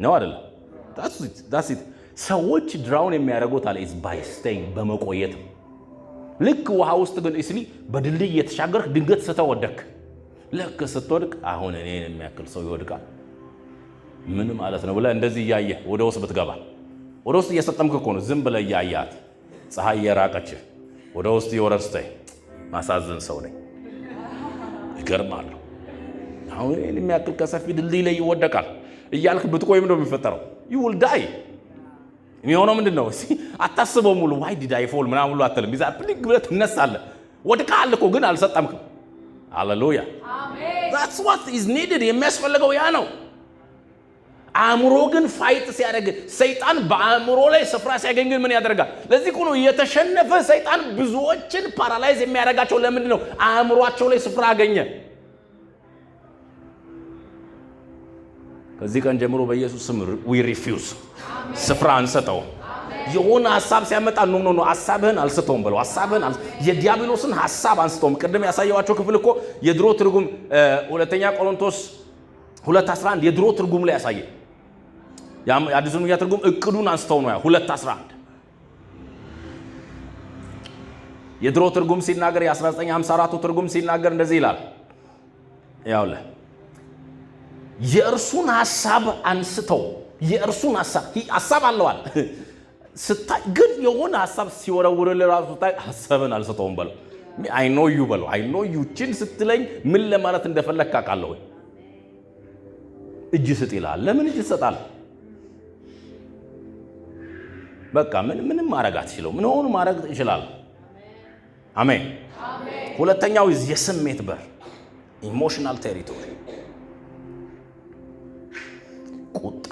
Speaker 1: ነው አይደል? that's it ሰዎች drown የሚያደርጉት አለ is by staying በመቆየት። ልክ ውሃ ውስጥ ግን እስሊ በድልድይ የተሻገርክ ድንገት ስተወደክ ለክ ስትወድቅ አሁን እኔን የሚያክል ሰው ይወድቃል ምን ማለት ነው ብለህ እንደዚህ ያየ ወደ ውስጥ ብትገባ ወደ ውስጥ እየሰጠምክ እኮ ነው። ዝም ብለህ ያያት ፀሐይ የራቀች ወደ ውስጥ ይወረስተይ ማሳዘን ሰው ነኝ። ይገርማል። አሁን እኔን የሚያክል ከሰፊ ድልድይ ላይ ይወደቃል እያልክ ብትቆይ ምንድነው የሚፈጠረው? you will die የሚሆነው ምንድነው? አታስበው ሙሉ why did I fall ምናምን ሁሉ አትልም። ይዛ ፕሊግ ብለህ ትነሳለህ። ወድቀሃል እኮ ግን አልሰጠምክም። ሃሌሉያ አሜን። that's what is needed የሚያስፈልገው ያ ነው። አእምሮ ግን ፋይት ሲያደርግ ሰይጣን በአእምሮ ላይ ስፍራ ሲያገኝ ግን ምን ያደርጋል? ለዚህ እኮ ነው የተሸነፈ ሰይጣን ብዙዎችን ፓራላይዝ የሚያደርጋቸው። ለምንድን ነው? አእምሮአቸው ላይ ስፍራ አገኘ። ከዚህ ቀን ጀምሮ በኢየሱስ ስም we refuse ስፍራ አንሰጠው። የሆነ ሐሳብ ሲያመጣ ኖ ሐሳብህን አልስተውም በለው። ሐሳብህን የዲያብሎስን ሐሳብ አንስተውም። ቅድም ያሳየዋቸው ክፍል እኮ የድሮ ትርጉም ሁለተኛ ቆሮንቶስ 2:11 የድሮ ትርጉም ላይ ያሳየ የአዲሱ ንያ ትርጉም እቅዱን አንስተው ነው ያ 2:11 የድሮ ትርጉም ሲናገር የ1954 ትርጉም ሲናገር እንደዚህ ይላል። ያውለ የእርሱን ሐሳብ አንስተው የእርሱን ሐሳብ አለዋል ስታይ ግን የሆነ ሐሳብ ሲወረውርልህ ራሱ ታይ ሐሳብን አልስተውም በለው። አይ ኖ ዩ በለው። አይ ኖ ዩ ቺን ስትለኝ ምን ለማለት እንደፈለክ አውቃለሁ። እጅ ስጥ ይላል። ለምን እጅ ትሰጣለህ? በቃ ምንም ማድረግ አትችለው። ምን ሆኖ ማድረግ ይችላል። አሜን አሜን። ሁለተኛው የስሜት በር ኢሞሽናል ቴሪቶሪ ቁጣ፣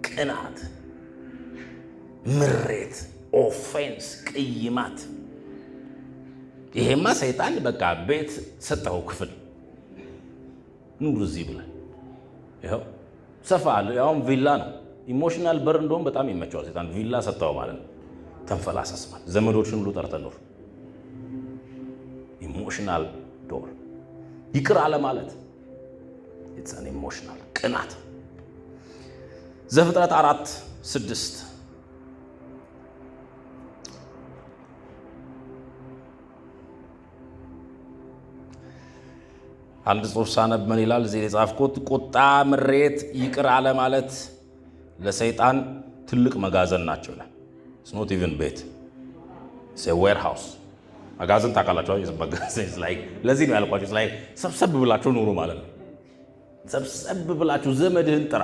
Speaker 1: ቅናት፣ ምሬት፣ ኦፌንስ፣ ቅይማት። ይሄማ ሰይጣን በቃ ቤት ሰጠው ክፍል ኑሩ እዚህ ብለህ ይኸው ሰፋ አለ። ያውም ቪላ ነው። ኢሞሽናል በር እንደውም በጣም ይመቸዋል ሰይጣን። ቪላ ሰጠው ማለት ነው። ተንፈላሰስ ማለት ዘመዶችን ሁሉ ጠርተህ ኖር። ኢሞሽናል ዶር ይቅር አለ ማለት it's an emotional ቅናት። ዘፍጥረት 4:6 አንድ ጽሑፍ ሳነብ ምን ይላል? እዚህ የጻፍኩት ቁጣ፣ ምሬት፣ ይቅር አለ ማለት ለሰይጣን ትልቅ መጋዘን ናቸው ይላል። it's not even ቤት it's a warehouse። መጋዘን ታውቃላችሁ? ለዚህ ነው ያልኳችሁ። ሰብሰብ ብላችሁ ኑሩ ማለት ነው። ሰብሰብ ብላችሁ ዘመድህን ጥራ።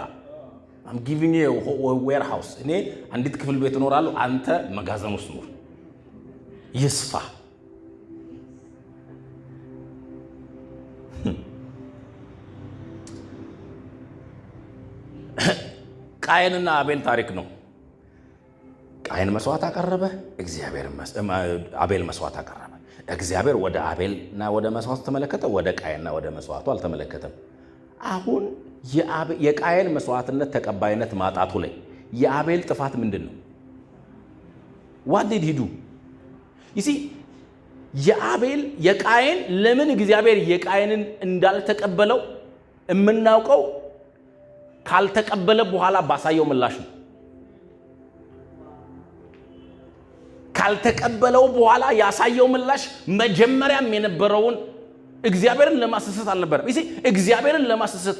Speaker 1: I'm giving you a warehouse። እኔ አንዲት ክፍል ቤት እኖራለሁ፣ አንተ መጋዘን ውስጥ ኑር። ይስፋ። ቃየንና አቤል ታሪክ ነው። ቃየን መስዋዕት አቀረበ፣ አቤል መስዋዕት አቀረበ። እግዚአብሔር ወደ አቤልና ወደ መስዋዕቱ ተመለከተ፣ ወደ ቃየንና ወደ መስዋዕቱ አልተመለከተም። አሁን የቃየን መስዋዕትነት ተቀባይነት ማጣቱ ላይ የአቤል ጥፋት ምንድን ነው? what did he do? you see የቃየን ለምን እግዚአብሔር የቃየንን እንዳልተቀበለው የምናውቀው ካልተቀበለ በኋላ ባሳየው ምላሽ ነው። ካልተቀበለው በኋላ ያሳየው ምላሽ መጀመሪያም የነበረውን እግዚአብሔርን ለማስሰት አልነበረም። እሺ እግዚአብሔርን ለማስሰት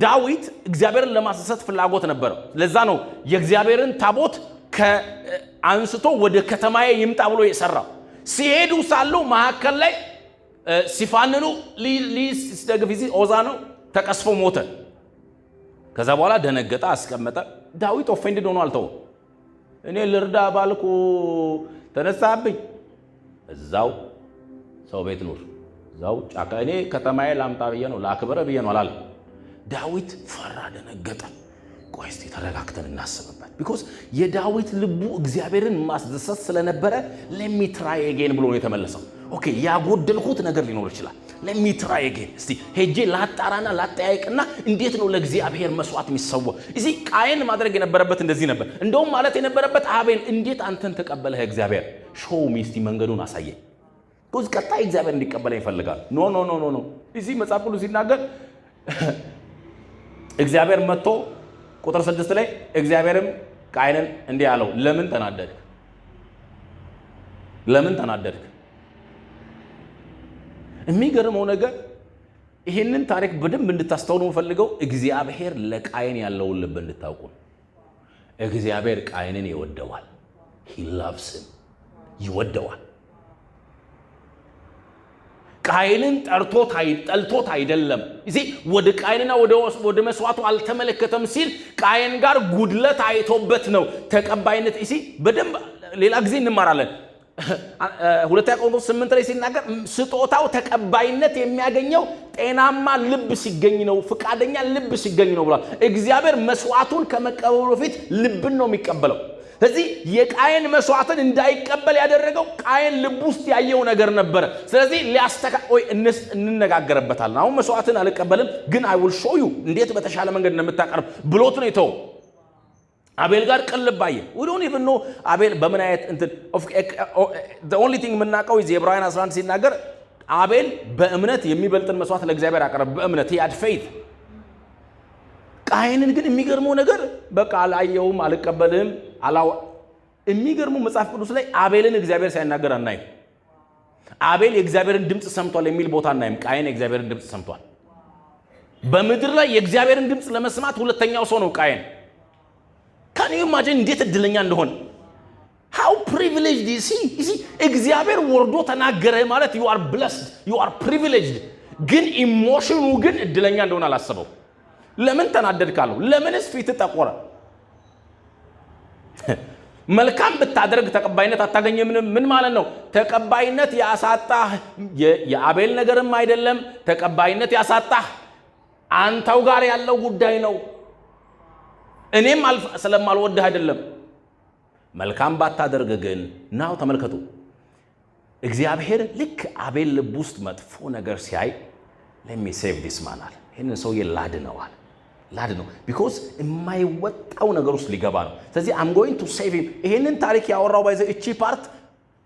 Speaker 1: ዳዊት እግዚአብሔርን ለማስሰት ፍላጎት ነበረው። ለዛ ነው የእግዚአብሔርን ታቦት አንስቶ ወደ ከተማዬ ይምጣ ብሎ የሰራው። ሲሄዱ ሳሉ መሐከል ላይ ሲፋንኑ ሊስደግፍ ኦዛ ነው ተቀስፎ ሞተ። ከዛ በኋላ ደነገጠ፣ አስቀመጠ። ዳዊት ኦፌንድድ ሆኖ አልተው። እኔ ልርዳ ባልኩ ተነሳብኝ፣ እዛው ሰው ቤት ኑር፣ እዛው ጫካ፣ እኔ ከተማዬ ላምጣ ብዬ ነው ላክብረ ብዬ ነው አላለ። ዳዊት ፈራ፣ ደነገጠ። ቆይ እስቲ ተረጋግተን እናስብበት። ቢኮዝ የዳዊት ልቡ እግዚአብሔርን ማስደሰት ስለነበረ ለሚ ትራይ አጌን ብሎ ነው የተመለሰው። ኦኬ ያጎደልኩት ነገር ሊኖር ይችላል፣ ለሚ ትራይ አጌን። እስቲ ሄጄ ላጣራና ላጠያይቅና እንዴት ነው ለእግዚአብሔር መስዋዕት የሚሰዋው? እዚህ ቃየን ማድረግ የነበረበት እንደዚህ ነበር። እንደውም ማለት የነበረበት አቤል እንዴት አንተን ተቀበለህ እግዚአብሔር? ሾው ሚ እስቲ መንገዱን አሳየኝ። ቢኮዝ ቀጣይ እግዚአብሔር እንዲቀበለኝ ይፈልጋል። ኖ ኖ ኖ ኖ ኖ። እዚህ መጽሐፍ ቅዱስ ሲናገር እግዚአብሔር መጥቶ ቁጥር 6 ላይ እግዚአብሔርም ቃየንን እንዲህ አለው፣ ለምን ተናደድክ? ለምን ተናደድክ? የሚገርመው ነገር ይሄንን ታሪክ በደንብ እንድታስተውሉ ፈልገው እግዚአብሔር ለቃየን ያለውን ልብ እንድታውቁ ነው። እግዚአብሔር ቃየንን ይወደዋል። he loves him ይወደዋል። ቃየንን ጠልቶት አይደለም። እዚህ ወደ ቃየንና ወደ መስዋዕቱ አልተመለከተም ሲል ቃየን ጋር ጉድለት አይቶበት ነው ተቀባይነት። እዚህ በደንብ ሌላ ጊዜ እንማራለን። ሁለተኛ ቆሮንቶስ 8 ላይ ሲናገር ስጦታው ተቀባይነት የሚያገኘው ጤናማ ልብ ሲገኝ ነው፣ ፍቃደኛ ልብ ሲገኝ ነው ብሏል። እግዚአብሔር መስዋዕቱን ከመቀበሉ በፊት ልብን ነው የሚቀበለው። ስለዚህ የቃየን መስዋዕትን እንዳይቀበል ያደረገው ቃየን ልብ ውስጥ ያየው ነገር ነበር። ስለዚህ እንነጋገርበታለን። አሁን መስዋዕትን አልቀበልም ግን I will show you እንዴት በተሻለ መንገድ እንደምታቀርብ ብሎት ነው የተው። አቤል ጋር ቅልብ አየ። we don't even know አቤል በምን አይነት the only thing የምናውቀው ዕብራውያን 11 ሲናገር አቤል በእምነት የሚበልጥን መስዋዕት ለእግዚአብሔር አቀረበ። በእምነት he had faith። ቃየንን ግን የሚገርመው ነገር በቃ አላየውም፣ አልቀበልም አላው። የሚገርመው መጽሐፍ ቅዱስ ላይ አቤልን እግዚአብሔር ሳይናገር አናይም። አቤል የእግዚአብሔርን ድምጽ ሰምቷል የሚል ቦታ አናይም። ቃየን የእግዚአብሔርን ድምጽ ሰምቷል። በምድር ላይ የእግዚአብሔርን ድምጽ ለመስማት ሁለተኛው ሰው ነው ቃየን። Can you imagine እንዴት እድለኛ እንደሆነ? How privileged is he? እግዚአብሔር ወርዶ ተናገረ ማለት you are blessed, you are privileged። ግን ኢሞሽኑ ግን እድለኛ እንደሆነ አላሰበው። ለምን ተናደድካለሁ? ለምንስ ፊት ተቆረ? መልካም ብታደርግ ተቀባይነት አታገኝም። ምን ማለት ነው? ተቀባይነት ያሳጣህ የአቤል ነገርም አይደለም። ተቀባይነት ያሳጣህ አንተው ጋር ያለው ጉዳይ ነው። እኔም ስለማልወድህ አይደለም። መልካም ባታደርግ ግን ናው ተመልከቱ። እግዚአብሔር ልክ አቤል ልብ ውስጥ መጥፎ ነገር ሲያይ let me save this man አለ። ይሄንን ሰውዬ ላድነዋል። because የማይወጣው ነገር ውስጥ ሊገባ ነው። ስለዚህ I'm going to save him። ይሄንን ታሪክ ያወራው ባይዘ እቺ ፓርት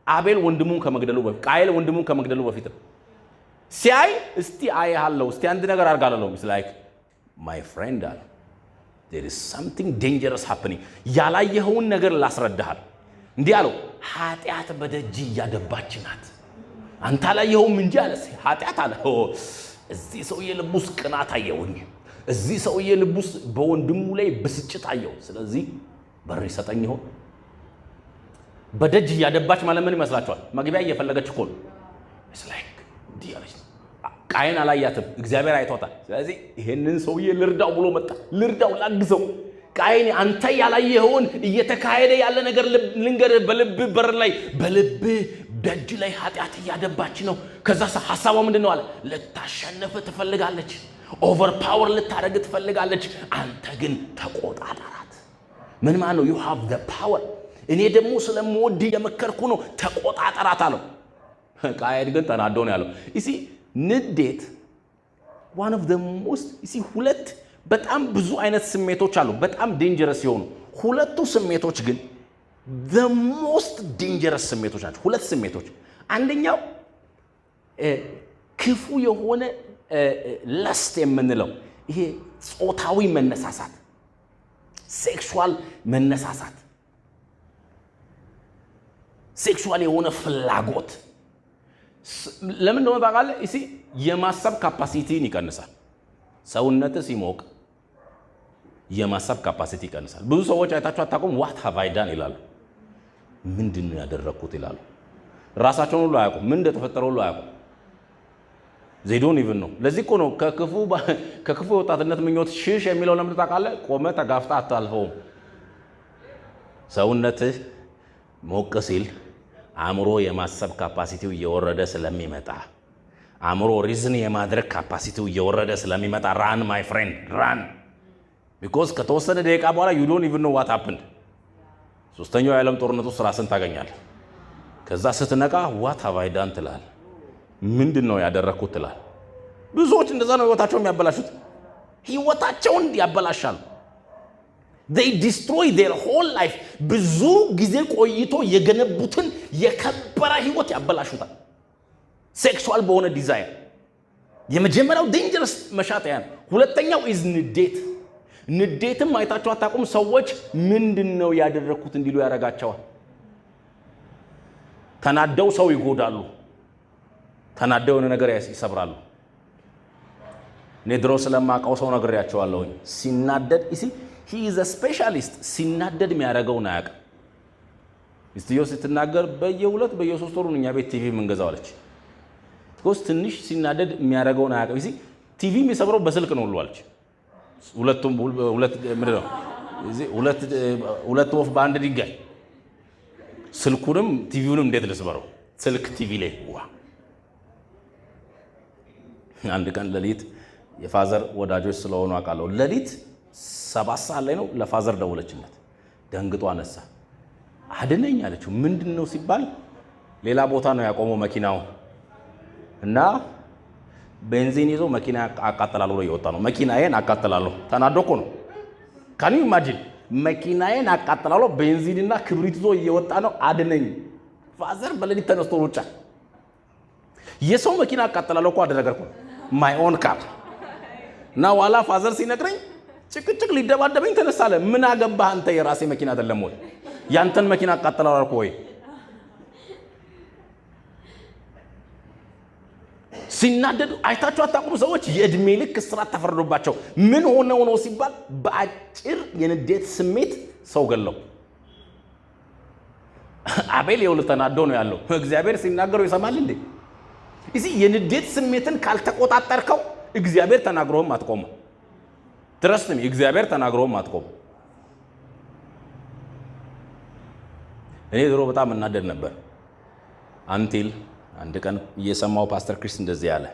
Speaker 1: አቤል ወንድሙን ከመግደሉ በፊት ቃየል ወንድሙን ከመግደሉ በፊት ሲያይ እስቲ አይሃለው እስቲ አንድ ነገር አርጋለሁ is like my friend አለ there is something dangerous happening ያላየኸውን ነገር ላስረዳሃል እንዲህ አለው ኃጢአት በደጅ ያደባች ናት አንተ አላየኸውም እንጂ አለ ኃጢአት አለ እዚህ ሰውዬ ልብ ውስጥ ቅናት አየሁኝ እዚህ ሰውዬ ልብ ውስጥ በወንድሙ ላይ ብስጭት አየሁ ስለዚህ በር ይሰጠኝ ይሆን በደጅ ያደባች ማለት ምን ይመስላችኋል መግቢያ እየፈለገች እኮ ነው it's like ዲያለች ቃየን አላያትም እግዚአብሔር አይቷታል ስለዚህ ይሄንን ሰውዬ ልርዳው ብሎ መጣ ልርዳው ላግዘው ቃየን አንተ ያላየኸውን እየተካሄደ ያለ ነገር ልንገር በልብ በር ላይ በልብ ደጅ ላይ ኃጢአት ያደባች ነው ከዛ ሐሳቧ ምንድነው አለ ልታሸንፍ ትፈልጋለች ኦቨር ፓወር ልታረግ ትፈልጋለች አንተ ግን ተቆጣጣራት ምን ማለት ነው you have the power እኔ ደግሞ ስለምወድ የመከርኩ ነው ተቆጣጣራት አለው ቃየን ግን ተናዶ ነው ያለው እሺ ንዴት one of the most እሺ ሁለት በጣም ብዙ አይነት ስሜቶች አሉ በጣም ዴንጀረስ ይሆኑ ሁለቱ ስሜቶች ግን the most dangerous ስሜቶች ናቸው ሁለት ስሜቶች አንደኛው ክፉ የሆነ lust የምንለው ይሄ ጾታዊ መነሳሳት ሴክሹዋል መነሳሳት ሴክሹዋል የሆነ ፍላጎት ለምን ነው ታውቃለህ እሺ የማሰብ ካፓሲቲን ይቀንሳል ሰውነት ሲሞቅ የማሰብ ካፓሲቲ ይቀንሳል ብዙ ሰዎች አይታችሁ አታውቁም what have I done ይላሉ ምንድነው ያደረኩት ይላሉ ራሳቸውን ሁሉ አያውቁም ምን እንደተፈጠረ ሁሉ አያውቁም they don't even know ለዚህ እኮ ነው ከክፉ ወጣትነት ምኞት ሽሽ የሚለው ለምን ታውቃለህ ቆመ ተጋፍታ አታልፈውም ሰውነትህ ሞቅ ሲል አእምሮ የማሰብ ካፓሲቲው እየወረደ ስለሚመጣ አእምሮ ሪዝን የማድረግ ካፓሲቲው እየወረደ ስለሚመጣ run my friend run because ከተወሰነ ደቂቃ በኋላ you don't even know what happened ሶስተኛው የዓለም ጦርነት ውስጥ ራስን ታገኛለህ ከዛ ስትነቃ what have I done ትላል ምንድነው ያደረኩት ትላል ብዙዎች እንደዛ ነው ህይወታቸውን ያበላሹት ህይወታቸውን ያበላሻሉ they destroy their whole life ብዙ ጊዜ ቆይቶ የገነቡትን የከበረ ህይወት ያበላሹታል ሴክሹዋል በሆነ ዲዛይር የመጀመሪያው ዴንጀረስ መሻታያን ሁለተኛው is ንዴትም አይታችሁ አታውቁም ሰዎች ምንድነው ያደረኩት እንዲሉ ያረጋቸዋል ተናደው ሰው ይጎዳሉ ተናደው ነገር ይሰብራሉ ነድሮ ስለማቀው ሰው ነግሬያቸዋለሁ ሲናደድ he is a specialist ሲናደድ የሚያረጋው ናያቅ እስቲዮ ስትናገር በየሁለት በየሶስት ወሩ እኛ ቤት ቲቪ መንገዛዋለች ጎስ ትንሽ ሲናደድ የሚያረጋው ናያቅ ቲቪ የሚሰብረው በስልክ ነው ሁሉ አለች ሁለት ምንድን ነው ሁለት ወፍ በአንድ ድንጋይ ስልኩንም ቲቪውንም እንዴት ልስበረው ስልክ ቲቪ ላይ አንድ ቀን ለሊት የፋዘር ወዳጆች ስለሆኑ አቃለው ለሊት 7 ሰዓት ላይ ነው ለፋዘር ደወለችለት ደንግጦ አነሳ አድነኝ አለችው ምንድነው ሲባል ሌላ ቦታ ነው ያቆመው መኪናው እና ቤንዚን ይዞ መኪና አቃጠላለሁ ነው የወጣ ነው መኪናዬን አቃጠላለሁ ተናዶኮ ነው can you imagine መኪናዬን አቃጠላለሁ ቤንዚንና ክብሪት ይዞ እየወጣ ነው አድነኝ ፋዘር በለሊት ተነስቶ ሩጫ የሰው መኪና አቃጠላለሁ እኮ አደረገርኩ my own car እና ዋላ ፋዘር ሲነግረኝ ጭቅጭቅ ሊደባደበኝ ተነሳለ ምን አገባህ አንተ የራሴ መኪና አይደለም ወይ ያንተን መኪና አቃጠላለሁ ወይ ሲናደዱ አይታችሁ አታውቁም ሰዎች የእድሜ ልክ እስራት ተፈርዶባቸው ምን ሆነው ነው ሲባል በአጭር የንዴት ስሜት ሰው ገለው አቤል ይኸውልህ ተናዶ ነው ያለው እግዚአብሔር ሲናገረው ይሰማል እንዴ እዚህ የንዴት ስሜትን ካልተቆጣጣርከው እግዚአብሔር ተናግሮም አትቆም ትረስትም እግዚአብሔር ተናግሮም አትቆም እኔ ድሮ በጣም እናደድ ነበር አንቲል አንድ ቀን እየሰማው ፓስተር ክሪስ እንደዚህ ያለ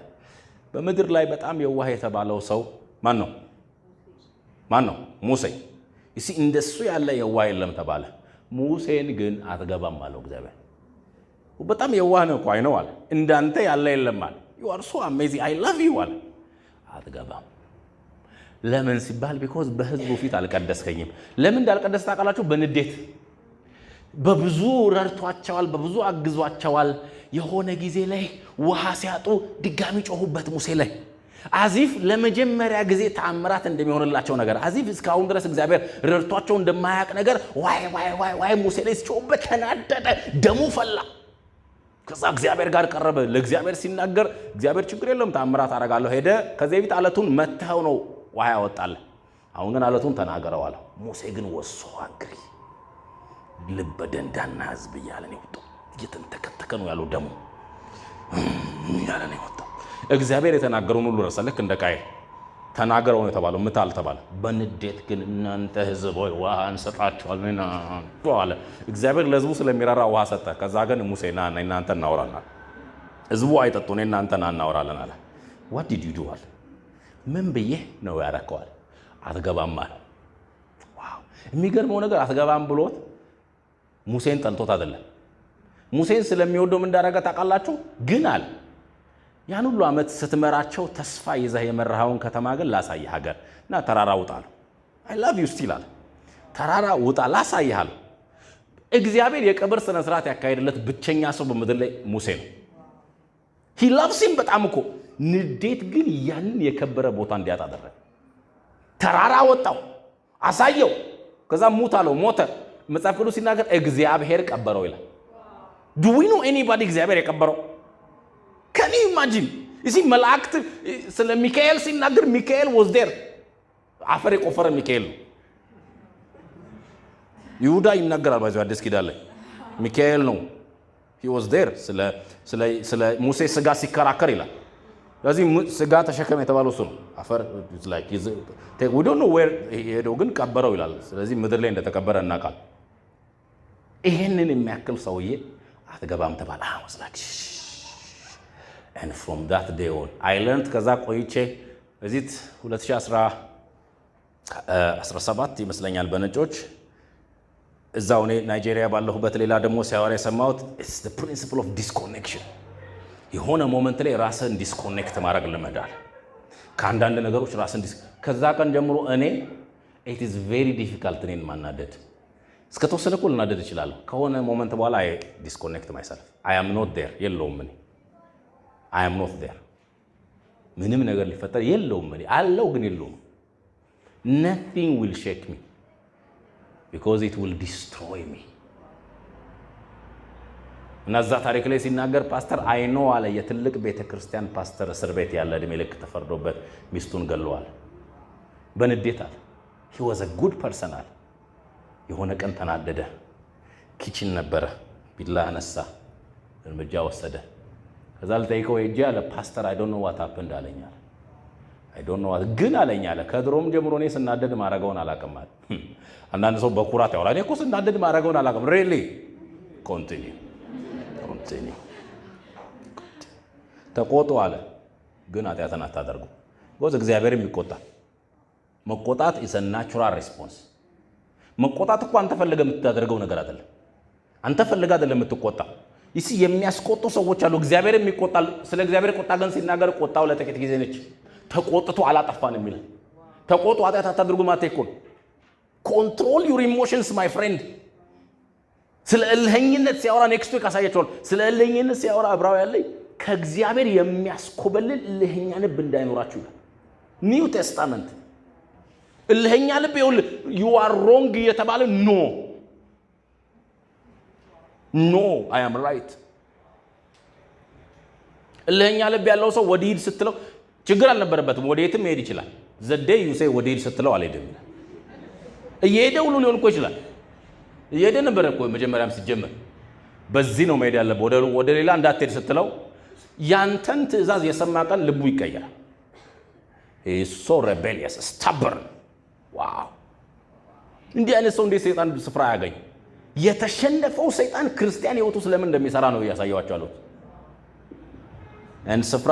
Speaker 1: በመድር ላይ በጣም የዋህ የተባለው ሰው ማን ነው ሙሴ እሺ እንደሱ ያለ የዋህ የለም ተባለ ሙሴን ግን አትገባም አለው እግዚአብሔር በጣም የዋህ ነው ቆይ ነው አለ እንዳንተ ያለ የለም አለ you are so amazing I love you አለ አትገባም ለምን ሲባል because በህዝቡ ፊት አልቀደስከኝም ለምን እንዳልቀደስ ታውቃላችሁ በንዴት በብዙ ረርቷቸዋል በብዙ አግዟቸዋል የሆነ ጊዜ ላይ ውሃ ሲያጡ ድጋሚ ጮሁበት ሙሴ ላይ አዚፍ ለመጀመሪያ ጊዜ ተአምራት እንደሚሆንላቸው ነገር አዚፍ እስካሁን ድረስ እግዚአብሔር ረድቷቸው እንደማያውቅ ነገር ዋይ ሙሴ ላይ ሲጮህበት ተናደደ፣ ደሙ ፈላ። ከዛ እግዚአብሔር ጋር ቀረበ። ለእግዚአብሔር ሲናገር እግዚአብሔር ችግር የለውም ተአምራት አደርጋለሁ። ሄደ። ከዚህ በፊት አለቱን መተው ነው ውሃ ያወጣል። አሁን ግን አለቱን ተናገረው አለ። ሙሴ ግን ወሶ አግሪ ልበ ደንዳና ሕዝብ እያለ ነው የወጣው። እየተንተከተከ ነው ያለው ደሙ እያለ ነው የወጣው። እግዚአብሔር የተናገረውን ሁሉ ረሳ። ልክ እንደ ቃየል ተናገረው ነው የተባለው፣ ምታል ተባለ። በንዴት ግን እናንተ ሕዝብ ሆይ ውሃ እንሰጣችኋለን አለ። እግዚአብሔር ለሕዝቡ ስለሚራራ ውሃ ሰጠ። ከዛ ግን ሙሴና እናንተ እናወራለን፣ ሕዝቡ አይጠጡ፣ እኔ እናንተና እናወራለን አለ። what did you do አለ። ምን ብዬ ነው ያረከዋል? አትገባም አለ። ዋው! የሚገርመው ነገር አትገባም ብሎት ሙሴን ጠልቶት አይደለም። ሙሴን ስለሚወደው ምን እንዳደረገ ታውቃላችሁ? ግን አለ ያን ሁሉ ዓመት ስትመራቸው ተስፋ ይዘህ የመራኸውን ከተማ ግን ላሳይህ ሀገር እና ተራራ ውጣ አለ። I love you still አለ። ተራራ ውጣ ላሳይህ አለ። እግዚአብሔር የቀብር ስነ ስርዓት ያካሄደለት ብቸኛ ሰው በምድር ላይ ሙሴ ነው። he loves him በጣም እኮ። ንዴት ግን ያንን የከበረ ቦታ እንዲያጣ አደረገ። ተራራ ወጣው፣ አሳየው። ከዛ ሙት አለው፣ ሞተ። መጽሐፍ ቅዱስ ሲናገር እግዚአብሔር ቀበረው ይላል። do we know anybody እግዚአብሔር የቀበረው? can you imagine? እዚህ መላእክት ስለ ሚካኤል ሲናገር ሚካኤል was there። አፈር የቆፈረ ሚካኤል ነው። ይሁዳ ይናገራል ባይዘው አዲስ ኪዳን ላይ ሚካኤል ነው he was there ስለ ሙሴ ስጋ ሲከራከር ይላል። ስለዚህ ስጋ ተሸከም የተባለው እሱ ነው። አፈር like we don't know where ሄዶ ግን ቀበረው ይላል። ስለዚህ ምድር ላይ እንደተቀበረ እናውቃለን። ይሄንን የሚያክል ሰውዬ አትገባም ተባለ። like and from that day on I learned ከዛ ቆይቼ እዚት 2017 ይመስለኛል በነጮች እዛው እኔ ናይጄሪያ ባለሁበት ሌላ ደግሞ ሲያወራ የሰማሁት it's the principle of disconnection። የሆነ ሞመንት ላይ ራስን ዲስኮኔክት ማድረግ ልመዳል ከአንዳንድ ነገሮች ራስን ከዛ ቀን ጀምሮ እኔ it is very difficult እኔን ማናደድ እስከተወሰነ እኮ ልናደድ እችላለሁ። ከሆነ ሞመንት በኋላ I disconnect myself I am not there የለውም እኔ I am not there ምንም ነገር ሊፈጠር የለውም እኔ አለው ግን የለውም nothing will shake me because it will destroy me። እና እዛ ታሪክ ላይ ሲናገር ፓስተር አይ ኖ አለ የትልቅ ቤተክርስቲያን ፓስተር እስር ቤት ያለ እድሜ ልክ ተፈርዶበት ሚስቱን ገለዋል በንዴት አለ he was a good person አለ። የሆነ ቀን ተናደደ። ኪችን ነበረ፣ ቢላ አነሳ፣ እርምጃ ወሰደ። ከዛ ልጠይቀው ሄጄ አለ ፓስተር I don't know what happened አለኝ አለ I don't know what ግን አለኝ አለ ከድሮም ጀምሮ እኔ ስናደድ ማረገውን አላውቅም አለ። አንዳንድ ሰው በኩራት ያወራል። እኔ እኮ ስናደድ ማረገውን አላውቅም። really continue ተቆጡ አለ ግን ኃጢአትን አታደርጉ። ጎዝ እግዚአብሔርም ይቆጣል። መቆጣት is a natural response። መቆጣት እኮ አንተ ፈልገህ የምታደርገው ነገር አይደለም። አንተ ፈልገህ አይደለም የምትቆጣ። ይሲ የሚያስቆጡ ሰዎች አሉ። እግዚአብሔርም ይቆጣል። ስለ እግዚአብሔር ቁጣ ግን ሲናገር ቆጣው ለጥቂት ጊዜ ነች። ተቆጥቶ አላጠፋንም ይላል። ተቆጡ ኃጢአት አታደርጉ ማለት እኮ control your emotions my friend። ስለ እልህኝነት ሲያወራ ኔክስት ዊክ አሳያቸዋለሁ። ስለ እልህኝነት ሲያወራ ዕብራውያን ላይ ከእግዚአብሔር የሚያስኮበልል እልህኛ ልብ እንዳይኖራችሁ ይላል ኒው ቴስታመንት። እልህኛ ልብ ይሁን you are wrong እየተባለ no I am right። እልህኛ ልብ ያለው ሰው ወዲህ ሂድ ስትለው ችግር አልነበረበትም፣ ወዴትም መሄድ ይችላል። the day you say ወዲህ ሂድ ስትለው አልሄድም እየሄደ ሁሉ ሊሆን እኮ ይችላል። እየሄደ ነበር እኮ መጀመሪያም ሲጀመር በዚህ ነው መሄድ ያለበት፣ ወደ ሌላ እንዳትሄድ ስትለው ያንተን ትእዛዝ የሰማ ቀን ልቡ ይቀየራል። he is so rebellious stubborn። ዋው! እንዲህ አይነት ሰው እንዴት ሰይጣን ስፍራ ያገኝ? የተሸነፈው ሰይጣን ክርስቲያን ህይወቱ ስለምን እንደሚሰራ ነው ያሳያችኋለሁ። and ስፍራ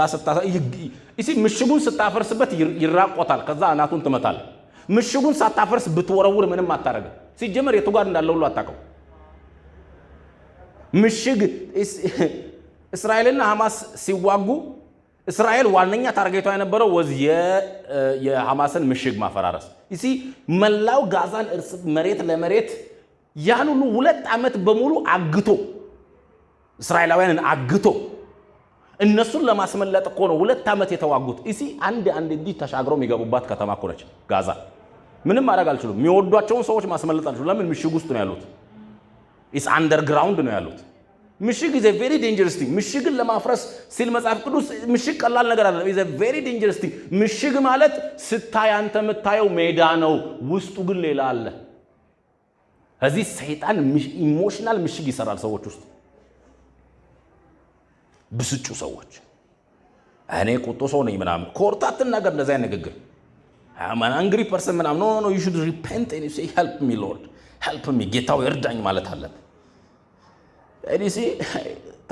Speaker 1: ምሽጉን ስታፈርስበት ይራቆታል፣ ከዛ አናቱን ትመታል። ምሽጉን ሳታፈርስ ብትወረውር ምንም አታረገ። ሲጀመር የቱ ጋር እንዳለው ሁሉ አጣቀው። ምሽግ እስራኤልና ሐማስ ሲዋጉ እስራኤል ዋነኛ ታርጌቷ የነበረው የሐማስን ምሽግ ማፈራረስ። ይሲ መላው ጋዛን መሬት ለመሬት ያን ሁሉ 2 ዓመት በሙሉ አግቶ እስራኤላውያንን አግቶ እነሱን ለማስመለጥ እኮ ነው 2 ዓመት የተዋጉት። እሺ አንድ እንዲህ ተሻግረው የሚገቡባት ከተማ እኮ ነች ጋዛ። ምንም ማድረግ አልችሉም። የሚወዷቸውን ሰዎች ማስመለጥ አልችሉም። ለምን? ምሽግ ውስጥ ነው ያሉት። ኢስ አንደርግራውንድ ነው ያሉት። ምሽግ is a very dangerous thing። ምሽግን ለማፍረስ ሲል መጽሐፍ ቅዱስ ምሽግ ቀላል ነገር አይደለም። is a very dangerous thing። ምሽግ ማለት ስታይ አንተ የምታየው ሜዳ ነው፣ ውስጡ ግን ሌላ አለ። እዚህ ሰይጣን ኢሞሽናል ምሽግ ይሰራል ሰዎች ውስጥ። ብስጩ ሰዎች እኔ ቁጡ ሰው ነኝ ምናምን ኮርታትን ነገር እንደዛ ንግግር አማን አንግሪ ፐርሰን ምናምን no you should repent and you say help me Lord help me ጌታው ይርዳኝ ማለት አለበት። እዲሲ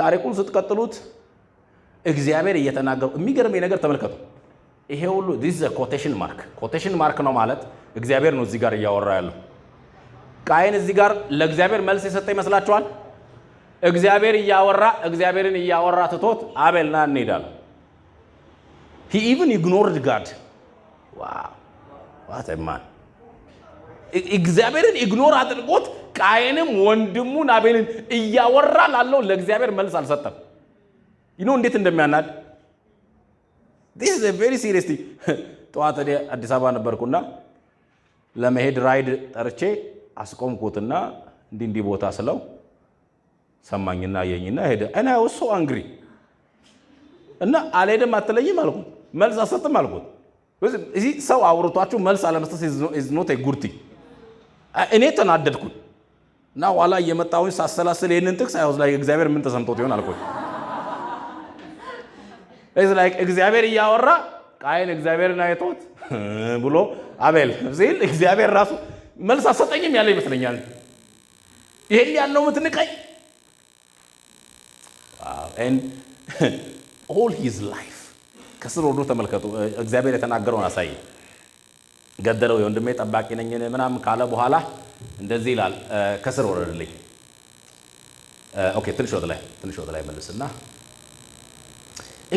Speaker 1: ታሪኩን ስትቀጥሉት እግዚአብሔር እየተናገሩ የሚገርም ነገር ተመልከቱ። ይሄ ሁሉ this is a quotation mark ነው ማለት እግዚአብሔር ነው እዚህ ጋር እያወራ ያለው። ቃየን እዚህ ጋር ለእግዚአብሔር መልስ የሰጠ ይመስላችኋል? እግዚአብሔርን እያወራ ትቶት አቤልና እንሄዳለን። he even ignored God. wow what a man። እግዚአብሔርን ኢግኖር አድርጎት ቃየንም ወንድሙን አቤልን እያወራ ላለው ለእግዚአብሔር መልስ አልሰጠም። እንዴት እንደሚያናድ this is a very serious thing። ጠዋት አዲስ አበባ ነበርኩና ለመሄድ ራይድ ጠርቼ አስቆምኩትና እንዲህ ቦታ ስለው ሰማኝና ያየኝና ሄደ። እና I was so angry እና አልሄድም አትለይም አልኩት፣ መልስ አሰጥም አልኩት። እዚህ ሰው አውርቷችሁ መልስ አለመስጠት is not a good thing። እኔ ተናደድኩኝ እና ኋላ እየመጣሁኝ ሳሰላስል ይሄንን ጥቅስ I was like እግዚአብሔር ምን ተሰምቶት ይሆን አልኩት። it's like እግዚአብሔር እያወራ ቃየን እግዚአብሔርን አይቶት ብሎ አቤል ሲል እግዚአብሔር ራሱ መልስ አሰጠኝም ያለ ይመስለኛል። ይሄን ያለው ምትንቀይ and all his life ከስር ወዶ ተመልከቱ። እግዚአብሔር የተናገረውን አሳይ። ገደለው የወንድሜ ጠባቂ ነኝ ምናምን ካለ በኋላ እንደዚህ ይላል። ከስር ወረደልኝ። ኦኬ ትንሽ ወደ ላይ መልስና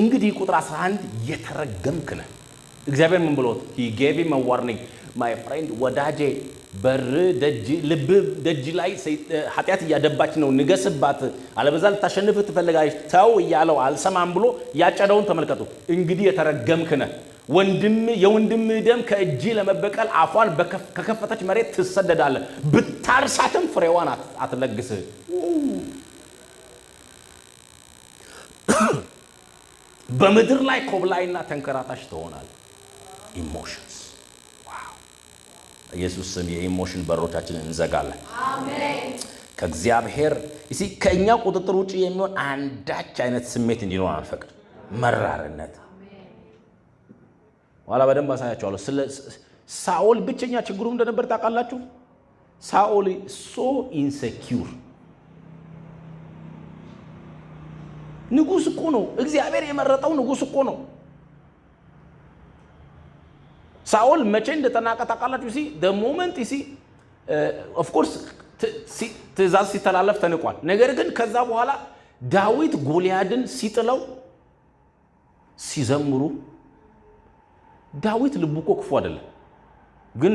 Speaker 1: እንግዲህ ቁጥር 11 የተረገምክ ነህ። እግዚአብሔር ምን ብሎት? he gave him a warning my friend ወዳጄ በር ልብ ደጅ ላይ ኃጢአት እያደባች ነው፣ ንገስባት፣ አለበዛ ልታሸንፍ ትፈልጋለች፣ ተው እያለው አልሰማም ብሎ ያጨደውን ተመልከቱ። እንግዲህ የተረገምክ ነህ፣ የወንድም ደም ከእጅ ለመበቀል አፏን ከከፈተች መሬት ትሰደዳለህ፣ ብታርሳትም ፍሬዋን አትለግስህ። በምድር ላይ ኮብላይና ተንከራታሽ ትሆናለህ። ኢሞሽንስ ኢየሱስ ስም የኢሞሽን በሮቻችንን እንዘጋለን። አሜን። ከእግዚአብሔር ከእኛ ቁጥጥር ውጪ የሚሆን አንዳች አይነት ስሜት እንዲኖር አንፈቅድ። መራርነት ኋላ በደንብ አሳያችኋለሁ። ስለ ሳኦል ብቸኛ ችግሩ እንደነበር ታውቃላችሁ። ሳኦል so insecure ንጉስ እኮ ነው፣ እግዚአብሔር የመረጠው ንጉስ እኮ ነው። ሳኦል መቼ እንደተናቀ ታውቃላችሁ? the moment of course ትእዛዝ ሲተላለፍ ተንቋል። ነገር ግን ከዛ በኋላ ዳዊት ጎልያድን ሲጥለው ሲዘምሩ ዳዊት ልቡ እኮ ክፉ አይደለም፣ ግን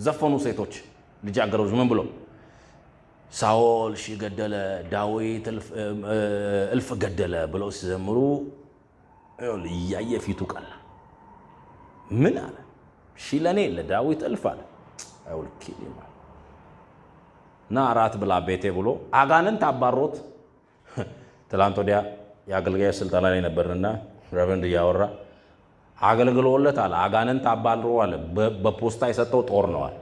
Speaker 1: ዘፈኑ ሴቶች ልጃገረዶች ምን ብሎ ሳኦል ሺህ ገደለ ዳዊት እልፍ ገደለ ብለው ሲዘምሩ እያየ ፊቱ ቀላ። ምን አለ? ሺህ ለኔ ለዳዊት እልፍ አለ። አይውልኪልኝ ና አራት ብላ ቤቴ ብሎ አጋንንት አባሮት። ትላንት ወዲያ የአገልጋይ ስልጣና ላይ ነበርና ረቨንድ እያወራ አገልግሎለት አለ አጋንንት አባሮ አለ። በፖስታ የሰጠው ጦር ነው አለ።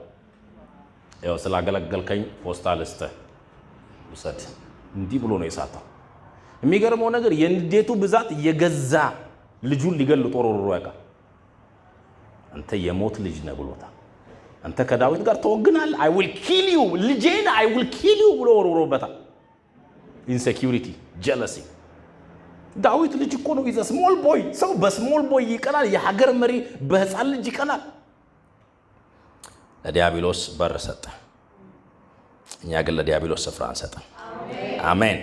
Speaker 1: ያው ስላገለገልከኝ ፖስታ ልስጥህ ውሰድ እንዲህ ብሎ ነው የሳተው። የሚገርመው ነገር የንዴቱ ብዛት የገዛ ልጁን ሊገል ጦር ወርሮ ያውቃል። አንተ የሞት ልጅ ነህ ብሎታል። አንተ ከዳዊት ጋር ተወግናል። I will kill you ልጄን I will kill you ብሎ ወርሮበታል። insecurity jealousy ዳዊት ልጅ እኮ ነው። ይዘ ስሞል ቦይ ሰው በስሞል ቦይ ይቀናል። የሀገር መሪ በህፃን ልጅ ይቀናል። ለዲያብሎስ በር ሰጠ። እኛ ግን ለዲያብሎስ ስፍራ አንሰጥም። አሜን።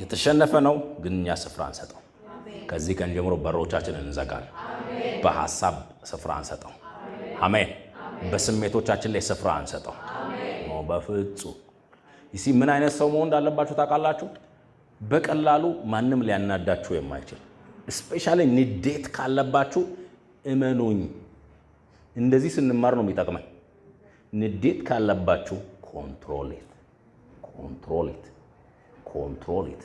Speaker 1: የተሸነፈ ነው ግን እኛ ስፍራ አንሰጠው። ከዚህ ቀን ጀምሮ በሮቻችንን እንዘጋለን። በሐሳብ ስፍራ አንሰጠው። አሜን። በስሜቶቻችን ላይ ስፍራ አንሰጠው። በፍጹም ምን አይነት ሰው መሆን እንዳለባችሁ ታውቃላችሁ? በቀላሉ ማንም ሊያናዳችሁ የማይችል ስፔሻሊ ንዴት ካለባችሁ እመኑኝ እንደዚህ ስንማር ነው የሚጠቅመን ንዴት ካለባችሁ ኮንትሮል ኢት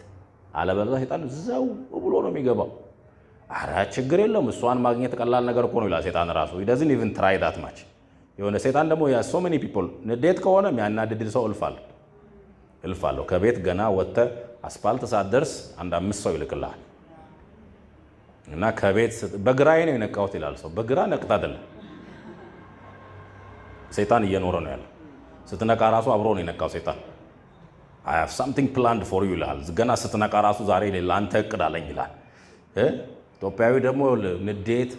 Speaker 1: አለበለዚያ ሰይጣን ዘው ብሎ ነው የሚገባው አራ ችግር የለም እሷን ማግኘት ቀላል ነገር እኮ ነው ይላል ሰይጣን ራሱ he doesn't even try that much የሆነ ሰይጣን ደግሞ ያ so many people ንዴት ከሆነ የሚያናድድ ሰው እልፋለሁ ከቤት ገና ወጥተ አስፋልት ሳትደርስ አንድ 5 ሰው ይልክልሃል እና ከቤት በግራዬ ነው የነቃሁት ይላል ሰው በግራ ነቅታ አይደለም ሰይጣን እየኖረ ነው ያለው ስትነቃ ራሱ አብሮ ነው የነቃው ሰይጣን I have something planned for you ይላል ገና ስትነቃ ራሱ ዛሬ ለአንተ እቅድ አለኝ ይላል ኢትዮጵያዊ ደግሞ ንዴት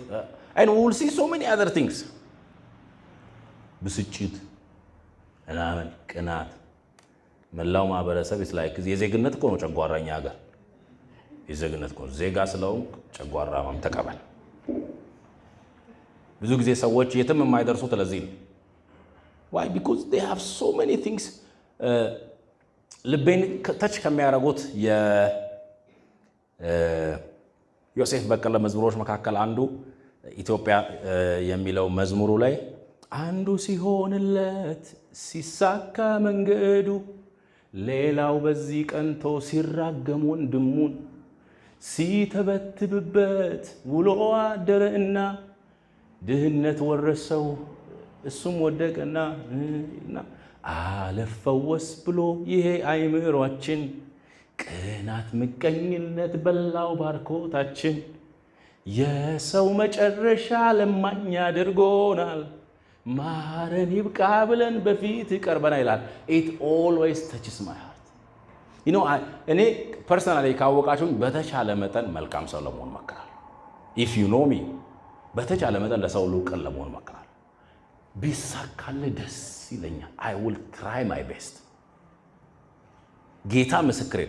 Speaker 1: and we will see so many other things ብስጭት እናምን ቅናት መላው ማህበረሰብ is like የዜግነት እኮ ነው ጨጓራኛ ሀገር የዜግነት እኮ ዜጋ ስለሆንክ ጨጓራም ተቀበል ብዙ ጊዜ ሰዎች የትም የማይደርሱት ለዚህ ነው why because they have so many things ልቤን ተች ከሚያረጉት ዮሴፍ በቀለ መዝሙሮች መካከል አንዱ ኢትዮጵያ የሚለው መዝሙሩ ላይ አንዱ ሲሆንለት ሲሳካ መንገዱ ሌላው በዚህ ቀንቶ ሲራገም ወንድሙን ሲተበትብበት ውሎ አደረና ድህነት ወረሰው እሱም ወደቀና አለፈወስ ብሎ ይሄ አይምሮአችን ቅናት ምቀኝነት በላው ባርኮታችን የሰው መጨረሻ ለማኝ አድርጎናል ማረን ይብቃ ብለን በፊት ቀርበና ይላል it always touches my heart you know እኔ personally ካወቃችሁኝ በተቻለ መጠን መልካም ሰው ለመሆን መከራለሁ if you know me በተቻለ መጠን ለሰው ልቀል ለመሆን መከራለሁ ቢሳካለ ደስ ይለኛል I will try my best ጌታ ምስክሬ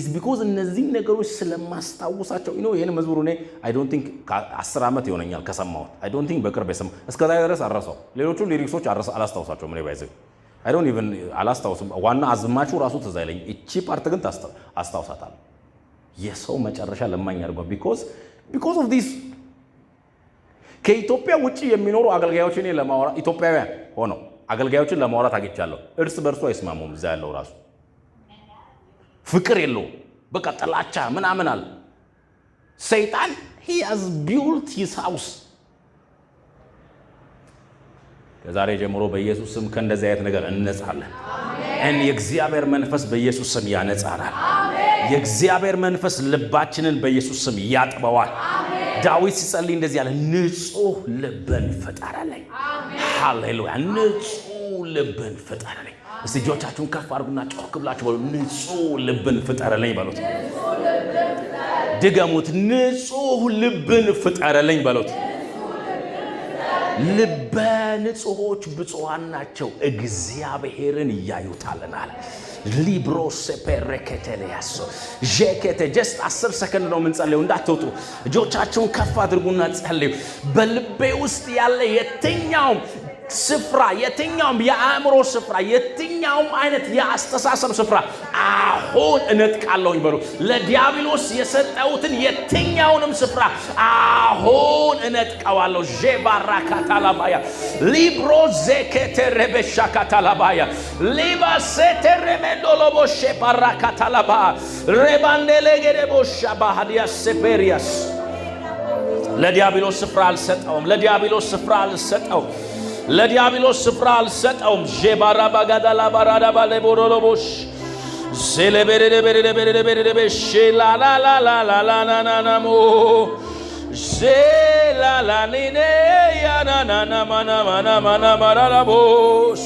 Speaker 1: is because እነዚህ ነገሮች ስለማስታውሳቸው you know ይሄን መዝሙሩ እኔ I don't think 10 አመት ይሆነኛል ከሰማሁት I don't think በቅርብ የሰማሁ እስከዛሬ ድረስ አረሳው ሌሎቹ ሊሪክሶች አላስታውሳቸውም እኔ ባይዘ I don't even አላስታውስም ዋና አዝማቹ ራሱ ትዝ አይለኝ እቺ ፓርት ግን አስታውሳታለሁ የሰው መጨረሻ ለማኝ አድርጎ because of this ከኢትዮጵያ ውጪ የሚኖሩ አገልጋዮችን ለማውራት ኢትዮጵያውያን ሆነው አገልጋዮችን ለማውራት አግኝቻለሁ እርስ በርሱ አይስማሙም እዛ ያለው ራሱ ፍቅር የለው በቃ ጥላቻ ምናምን አለ ሰይጣን he has built his house ከዛሬ ጀምሮ በኢየሱስ ስም ከእንደዚህ አይነት ነገር እንነጻለን አሜን የእግዚአብሔር መንፈስ በኢየሱስ ስም ያነጻናል አሜን የእግዚአብሔር መንፈስ ልባችንን በኢየሱስ ስም ያጥበዋል አሜን ዳዊት ሲጸልይ እንደዚህ ያለ ንጹህ ልብን ፍጠርልኝ አሜን ሃሌሉያ ንጹህ ልብን ፍጠርልኝ እስቲ እጆቻችሁን ከፍ አድርጉና ጮክ ብላችሁ በሉ ንጹህ ልብን ፍጠርልኝ በሉት ድገሙት ንጹህ ልብን ፍጠርልኝ በሉት ልበ ንጹሆች ብፁዓን ናቸው እግዚአብሔርን ያዩታልናል ሊብሮ ሰፐረከተሊያስ ጄከተ just 10 ሰከንድ ነው የምንጸልየው እንዳትወጡ እጆቻችሁን ከፍ አድርጉና ጸልዩ በልቤ ውስጥ ያለ የትኛውም ስፍራ የትኛውም የአእምሮ ስፍራ የትኛውም አይነት የአስተሳሰብ ስፍራ አሁን እንጥቃለሁኝ በሉ ለዲያብሎስ የሰጠውትን የትኛውንም ስፍራ አሁን እንጥቃዋለሁ ጄባራካታላባያ ሊብሮ ዘከተረበሻካታላባያ ሊባሰተረመዶሎቦሼ ባራካታላባ ሬባንዴሌገደቦሻ ባህዲያ ሰፔሪያስ ለዲያብሎስ ስፍራ አልሰጠውም ለዲያብሎስ ስፍራ አልሰጠውም ጄባራ ባጋዳላ ባራዳ ባለቦሮሎቦሽ ሴሌቤሬቤሬቤሬቤሬቤሽ ላላላላላላናናሞ ሴላላኒኔ ያናናናማናማናማናማራቦሽ